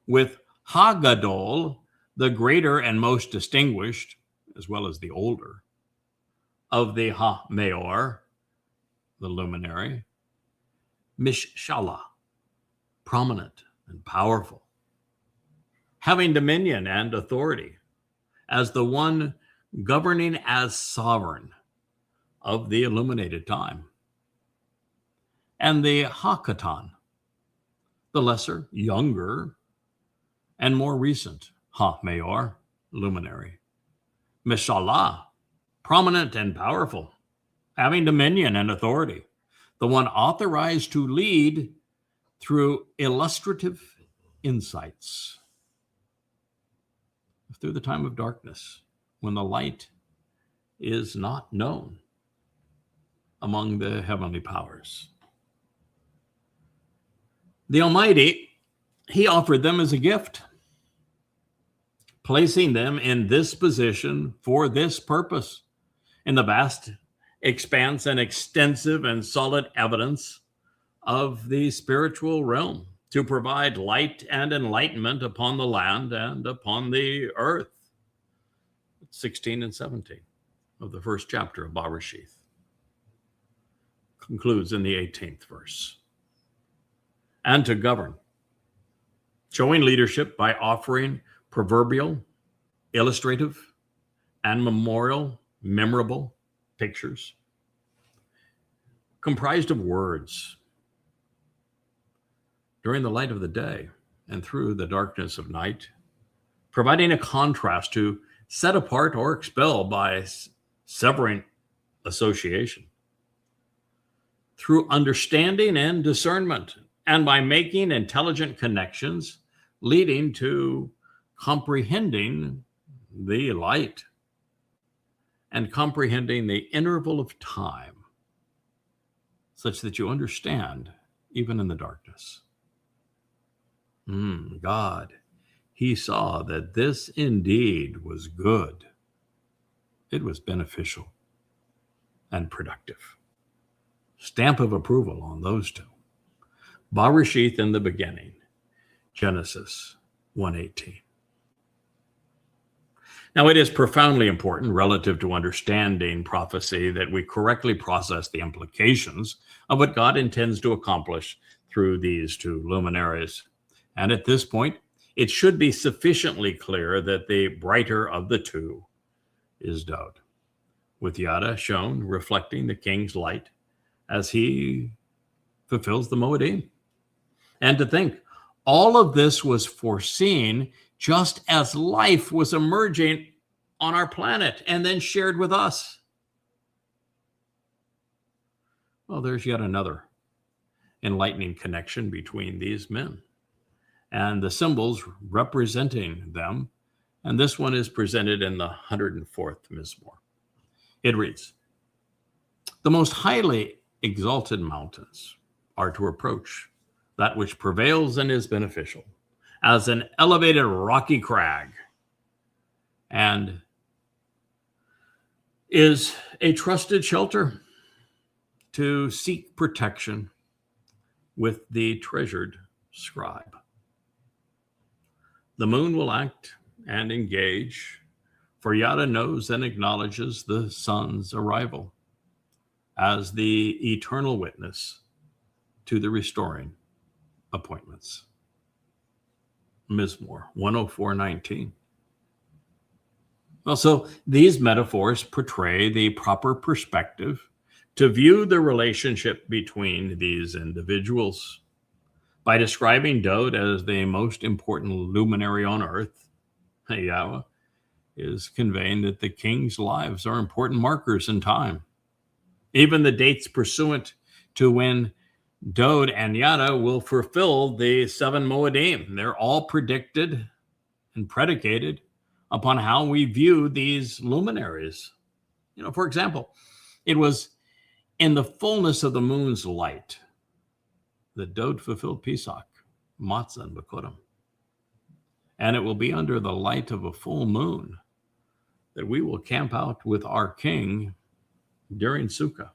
with Ha-Gadol, the greater and most distinguished, as well as the older, of the Ha-Meor, the luminary, Mishshala, prominent and powerful, having dominion and authority as the one governing as sovereign of the illuminated time. And the Ha-Katan, the lesser, younger, and more recent Ha-Meor, luminary, Mishshala, prominent and powerful, having dominion and authority, the one authorized to lead through illustrative insights through the time of darkness, when the light is not known among the heavenly powers. The Almighty, he offered them as a gift, placing them in this position for this purpose, in the vast expanse and extensive and solid evidence of the spiritual realm, to provide light and enlightenment upon the land and upon the earth. 16 and 17 of the first chapter of Barashith concludes in the 18th verse. And to govern, showing leadership by offering proverbial, illustrative, and memorable pictures comprised of words during the light of the day and through the darkness of night, providing a contrast to set apart or expel by severing association, through understanding and discernment, and by making intelligent connections leading to comprehending the light and comprehending the interval of time, such that you understand even in the darkness. God, he saw that this indeed was good. It was beneficial and productive. Stamp of approval on those two. Barashith in the beginning, Genesis 1:18. Now, it is profoundly important relative to understanding prophecy that we correctly process the implications of what God intends to accomplish through these two luminaries. And at this point, it should be sufficiently clear that the brighter of the two is Dowd, with Yada shown reflecting the king's light as he fulfills the Moedim. And to think, all of this was foreseen just as life was emerging on our planet and then shared with us. Well, there's yet another enlightening connection between these men and the symbols representing them. And this one is presented in the 104th Mizmor. It reads, "The most highly exalted mountains are to approach that which prevails and is beneficial as an elevated rocky crag and is a trusted shelter to seek protection with the treasured scribe. The moon will act and engage, for Yada knows and acknowledges the sun's arrival as the eternal witness to the restoring appointments. Mizmor 104:19. Well, so these metaphors portray the proper perspective to view the relationship between these individuals. By describing Dowd as the most important luminary on earth, Yahweh is conveying that the king's lives are important markers in time. Even the dates pursuant to when Dowd and Yada will fulfill the 7 Moedim, they're all predicted and predicated upon how we view these luminaries. For example, it was in the fullness of the moon's light that Dowd fulfilled Pesach, Matzah, and Bikurim. And it will be under the light of a full moon that we will camp out with our king during Sukkah,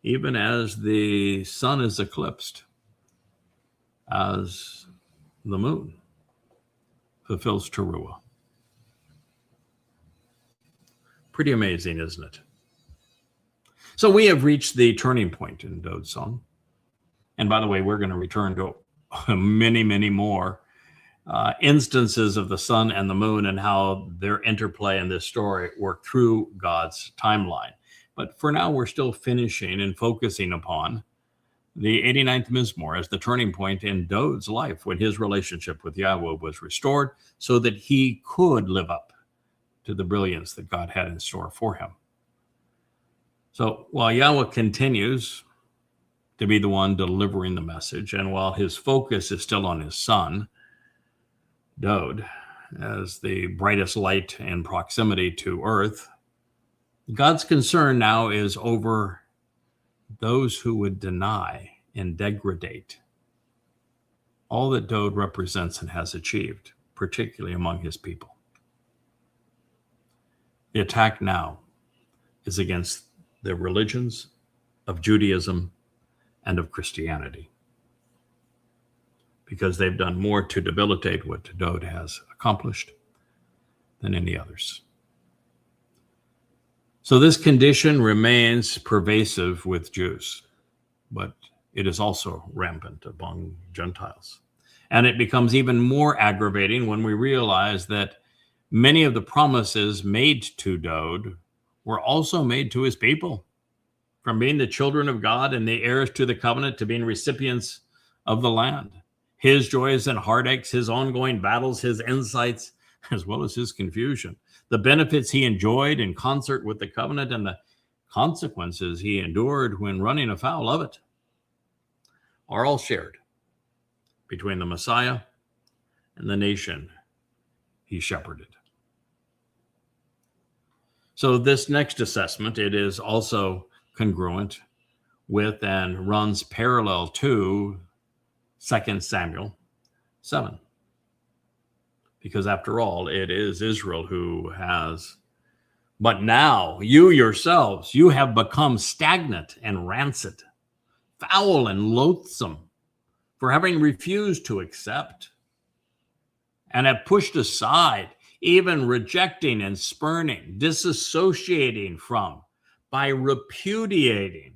even as the sun is eclipsed, as the moon fulfills Teruah. Pretty amazing, isn't it? So we have reached the turning point in Dowd's song. And by the way, we're going to return to many, many more instances of the sun and the moon and how their interplay in this story work through God's timeline. But for now, we're still finishing and focusing upon the 89th Mizmor as the turning point in Dowd's life when his relationship with Yahweh was restored so that he could live up to the brilliance that God had in store for him. So while Yahweh continues to be the one delivering the message, and while his focus is still on his son, Dowd, as the brightest light in proximity to earth, God's concern now is over those who would deny and degrade all that Dowd represents and has achieved, particularly among his people. The attack now is against the religions of Judaism and of Christianity, because they've done more to debilitate what Dowd has accomplished than any others. So this condition remains pervasive with Jews, but it is also rampant among Gentiles. And it becomes even more aggravating when we realize that many of the promises made to Dowd were also made to his people, from being the children of God and the heirs to the covenant to being recipients of the land. His joys and heartaches, his ongoing battles, his insights, as well as his confusion, the benefits he enjoyed in concert with the covenant, and the consequences he endured when running afoul of it, are all shared between the Messiah and the nation he shepherded. So this next assessment, it is also congruent with and runs parallel to 2 Samuel 7. Because after all, it is Israel who has, but now you yourselves, you have become stagnant and rancid, foul and loathsome, for having refused to accept, and have pushed aside, even rejecting and spurning, disassociating from, by repudiating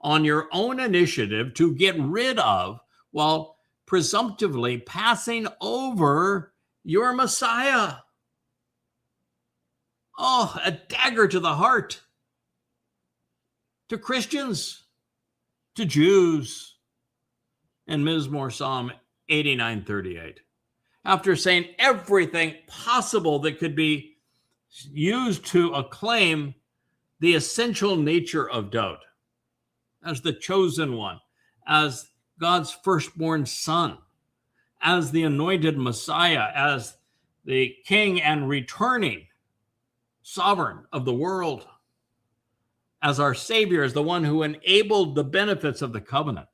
on your own initiative to get rid of, while presumptively passing over your Messiah. Oh, a dagger to the heart. To Christians, to Jews. In Mizmor Psalm 89:38. After saying everything possible that could be used to acclaim the essential nature of Dowd as the chosen one, as God's firstborn son, as the anointed Messiah, as the king and returning sovereign of the world, as our Savior, as the one who enabled the benefits of the covenant,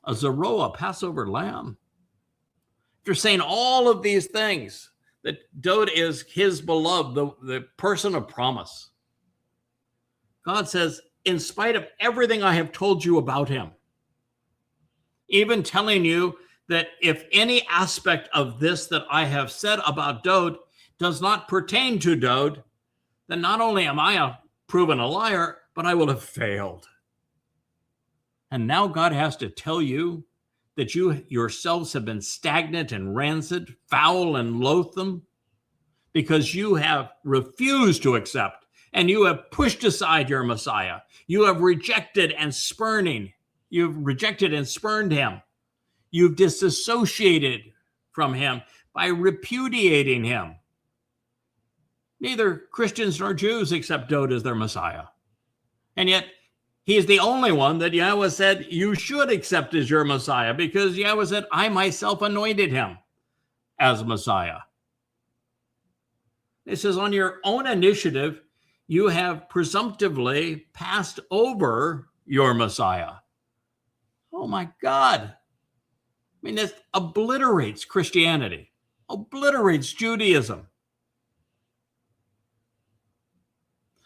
a Zeroah, Passover lamb. After saying all of these things, that Dowd is his beloved, the person of promise, God says, in spite of everything I have told you about him, even telling you that if any aspect of this that I have said about Dowd does not pertain to Dowd, then not only am I proven a liar, but I will have failed. And now God has to tell you that you yourselves have been stagnant and rancid, foul and loathsome, because you have refused to accept and you have pushed aside your Messiah. You have rejected and spurned him. You've disassociated from him by repudiating him. Neither Christians nor Jews accept Dowd as their Messiah. And yet, he is the only one that Yahweh said you should accept as your Messiah, because Yahweh said, I myself anointed him as Messiah. It says, on your own initiative, you have presumptively passed over your Messiah. Oh my God. I mean, this obliterates Christianity, obliterates Judaism.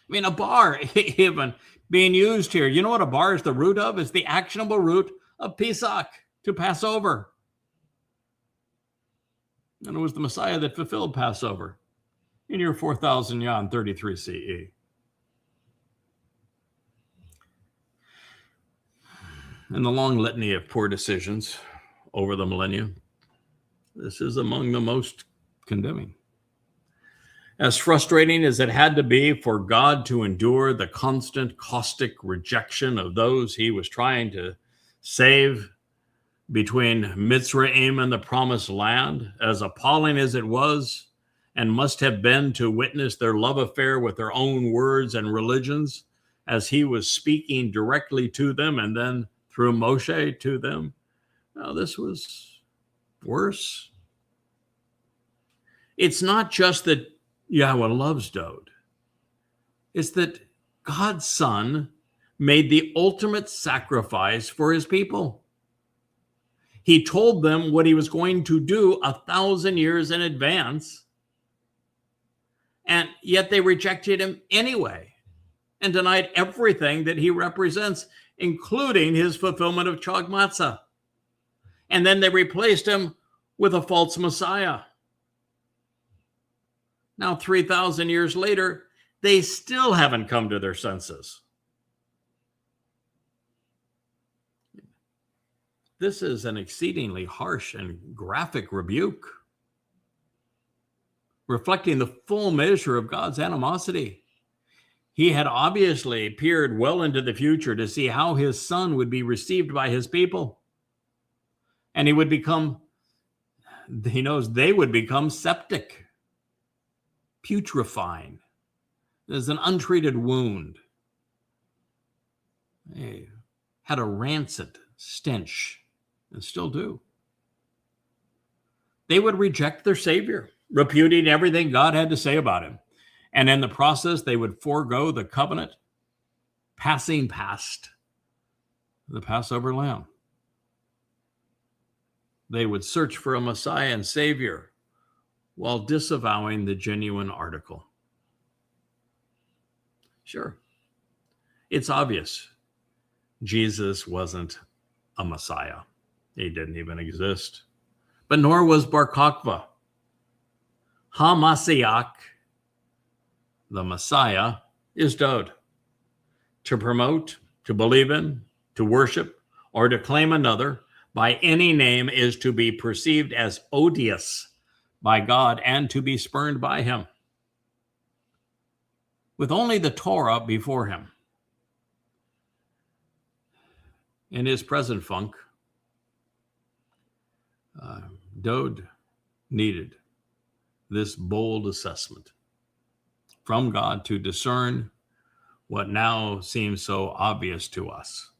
I mean, a bar even being used here. You know what a bar is the root of? It's the actionable root of Pesach, to pass over. And it was the Messiah that fulfilled Passover in your 4,000 Yan 33 CE. In the long litany of poor decisions over the millennia, this is among the most condemning. As frustrating as it had to be for God to endure the constant caustic rejection of those he was trying to save between Mitzrayim and the promised land, as appalling as it was and must have been to witness their love affair with their own words and religions, as he was speaking directly to them and then through Moshe to them. Now, this was worse. It's not just that Yahweh loves Dowd. It's that God's Son made the ultimate sacrifice for his people. He told them what he was going to do 1,000 years in advance, and yet they rejected him anyway and denied everything that he represents, including his fulfillment of Chag Matzah. And then they replaced him with a false Messiah. Now, 3,000 years later, they still haven't come to their senses. This is an exceedingly harsh and graphic rebuke, reflecting the full measure of God's animosity. He had obviously peered well into the future to see how his son would be received by his people. And he would become, he knows they would become septic, putrefying. There's an untreated wound. They had a rancid stench, and still do. They would reject their Savior, repudiating everything God had to say about him. And in the process, they would forego the covenant, passing past the Passover lamb. They would search for a Messiah and Savior while disavowing the genuine article. Sure, it's obvious Jesus wasn't a Messiah. He didn't even exist. But nor was Bar Kokhba. HaMashiach, the Messiah, is Dowd. To promote, to believe in, to worship, or to claim another by any name is to be perceived as odious by God and to be spurned by him. With only the Torah before him, in his present funk, Dowd needed this bold assessment from God to discern what now seems so obvious to us.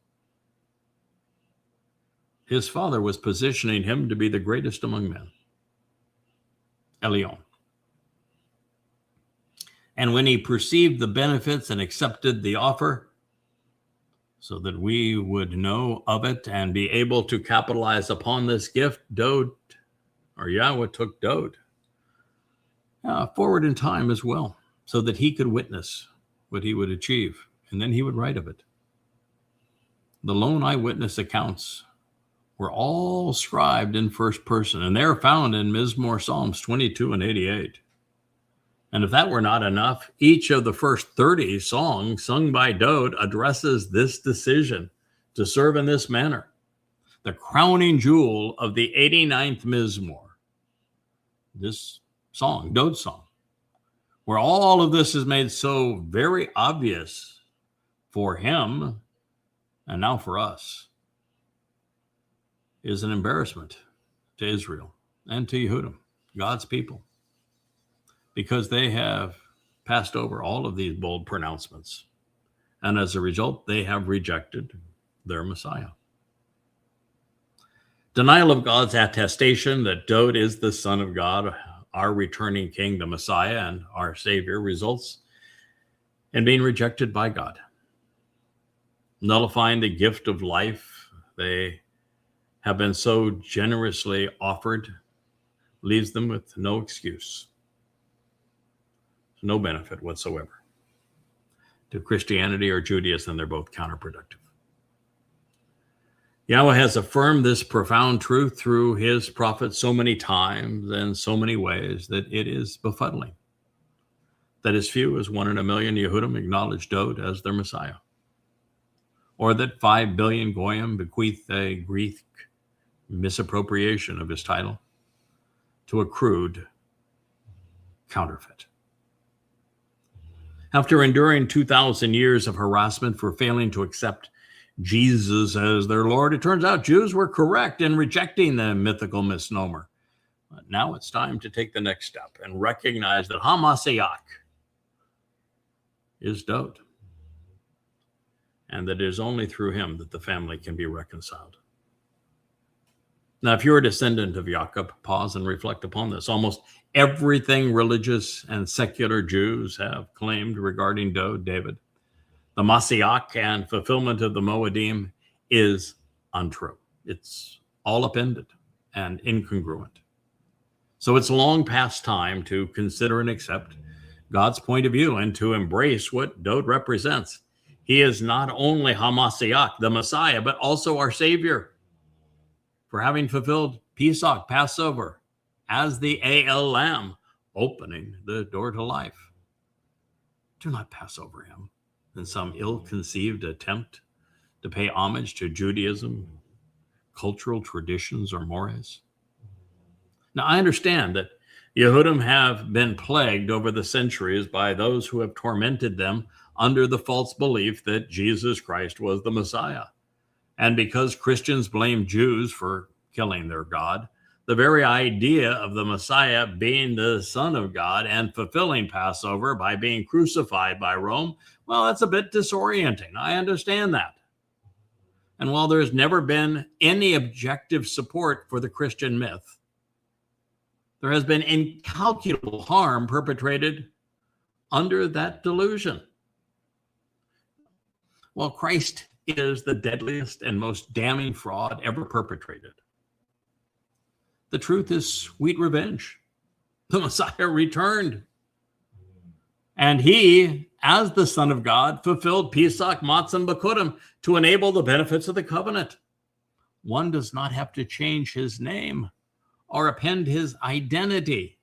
His father was positioning him to be the greatest among men, Elyon. And when he perceived the benefits and accepted the offer, so that we would know of it and be able to capitalize upon this gift, Yahweh took Dode forward in time as well, so that he could witness what he would achieve, and then he would write of it. The lone eyewitness accounts were all scribed in first person, and they're found in Mizmor Psalms 22 and 88. And if that were not enough, each of the first 30 songs sung by Dode addresses this decision to serve in this manner. The crowning jewel of the 89th Mizmor, this song, Dode's song, where all of this is made so very obvious for him and now for us, is an embarrassment to Israel and to Yehudim, God's people, because they have passed over all of these bold pronouncements. And as a result, they have rejected their Messiah. Denial of God's attestation that Dode is the Son of God, our returning King, the Messiah, and our Savior, results in being rejected by God. Nullifying the gift of life they have been so generously offered leaves them with no excuse, no benefit whatsoever. To Christianity or Judaism, they're both counterproductive. Yahweh has affirmed this profound truth through his prophets so many times and so many ways that it is befuddling that as few as 1 in a million Yehudim acknowledge Dode as their Messiah, or that 5 billion Goyim bequeath a Greek misappropriation of his title to a crude counterfeit. After enduring 2,000 years of harassment for failing to accept Jesus as their Lord, it turns out Jews were correct in rejecting the mythical misnomer. But now it's time to take the next step and recognize that HaMashiach is Dode, and that it is only through him that the family can be reconciled. Now, if you're a descendant of Jacob, pause and reflect upon this. Almost everything religious and secular Jews have claimed regarding Dode, David, the Mashiach and fulfillment of the Moedim, is untrue. It's all upended and incongruent. So it's long past time to consider and accept God's point of view and to embrace what Dode represents. He is not only HaMashiach, the Messiah, but also our Savior, for having fulfilled Pesach, Passover, as the El Lamb, opening the door to life. Do not pass over him in some ill-conceived attempt to pay homage to Judaism, cultural traditions, or mores. Now, I understand that Yehudim have been plagued over the centuries by those who have tormented them under the false belief that Jesus Christ was the Messiah. And because Christians blame Jews for killing their God, the very idea of the Messiah being the Son of God and fulfilling Passover by being crucified by Rome, well, that's a bit disorienting. I understand that. And while there's never been any objective support for the Christian myth, there has been incalculable harm perpetrated under that delusion. Well, Christ is the deadliest and most damning fraud ever perpetrated. The truth is sweet revenge. The Messiah returned. And he, as the Son of God, fulfilled Pesach, Matzah, and Bikurim to enable the benefits of the covenant. One does not have to change his name or append his identity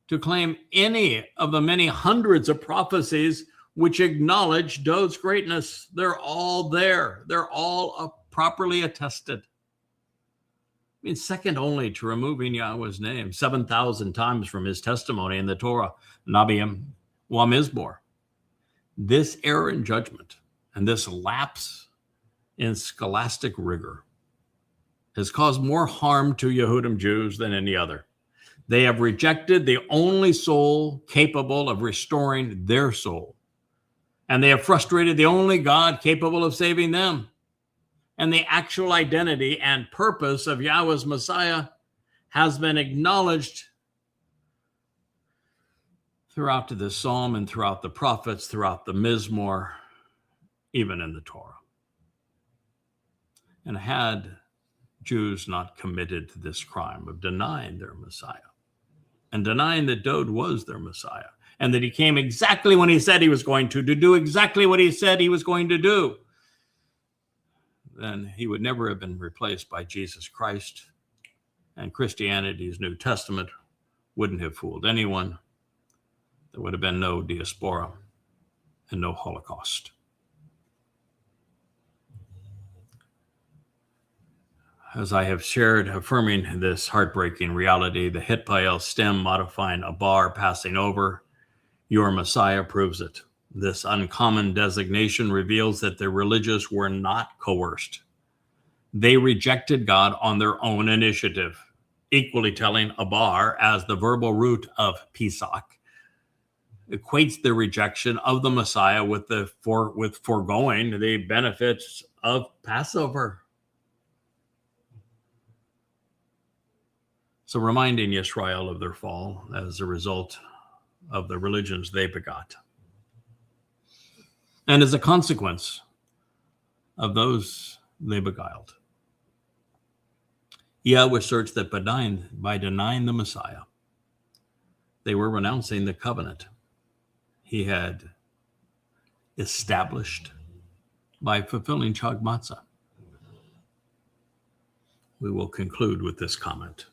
to claim any of the many hundreds of prophecies which acknowledge Dode's greatness. They're all there. They're all properly attested. I mean, second only to removing Yahweh's name 7,000 times from his testimony in the Torah, Nabiim wa Mizmor. This error in judgment and this lapse in scholastic rigor has caused more harm to Yehudim Jews than any other. They have rejected the only soul capable of restoring their soul. And they have frustrated the only God capable of saving them. And the actual identity and purpose of Yahweh's Messiah has been acknowledged throughout this psalm and throughout the prophets, throughout the Mizmor, even in the Torah. And had Jews not committed to this crime of denying their Messiah and denying that Dowd was their Messiah and that he came exactly when he said he was going to do exactly what he said he was going to do, then he would never have been replaced by Jesus Christ, and Christianity's New Testament wouldn't have fooled anyone. There would have been no diaspora and no Holocaust. As I have shared, affirming this heartbreaking reality, the Hitpael stem modifying a bar passing over, your Messiah proves it. This uncommon designation reveals that the religious were not coerced. They rejected God on their own initiative, equally telling abar as the verbal root of Pesach equates the rejection of the Messiah with foregoing the benefits of Passover. So reminding Yisrael of their fall as a result of the religions they begot. And as a consequence of those they beguiled. Yahweh asserts that by denying the Messiah, they were renouncing the covenant he had established by fulfilling Chag Matzah. We will conclude with this comment.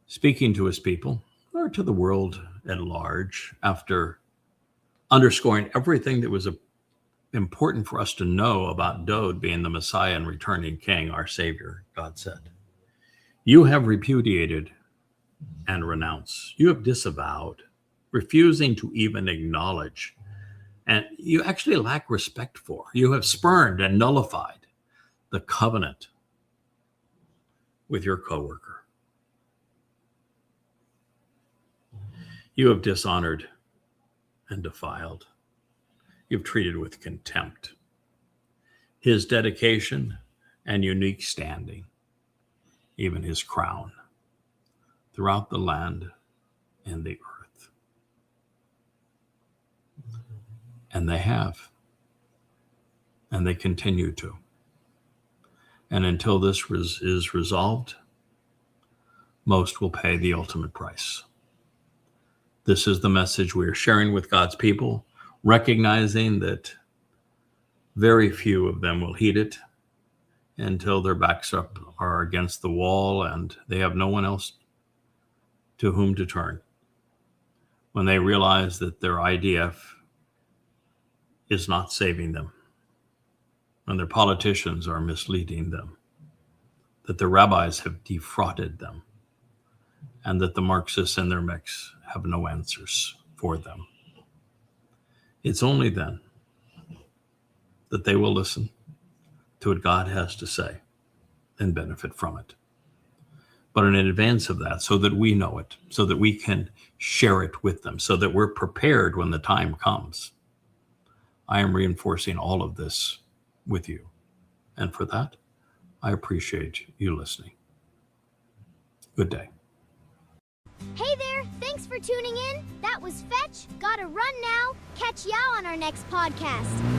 Speaking to his people, or to the world at large, after underscoring everything that was important for us to know about Dowd being the Messiah and returning king, our Savior, God said, you have repudiated and renounced. You have disavowed, refusing to even acknowledge, and you actually lack respect for. You have spurned and nullified the covenant with your coworker. You have dishonored and defiled. You've treated with contempt his dedication and unique standing, even his crown, throughout the land and the earth. And they have, and they continue to. And until this is resolved, most will pay the ultimate price. This is the message we are sharing with God's people, recognizing that very few of them will heed it until their backs are against the wall and they have no one else to whom to turn. When they realize that their IDF is not saving them, when their politicians are misleading them, that the rabbis have defrauded them, and that the Marxists in their mix have no answers for them. It's only then that they will listen to what God has to say and benefit from it. But in advance of that, so that we know it, so that we can share it with them, so that we're prepared when the time comes, I am reinforcing all of this with you. And for that, I appreciate you listening. Good day. Hey there, thanks for tuning in. That was Fetch. Gotta run now. Catch y'all on our next podcast.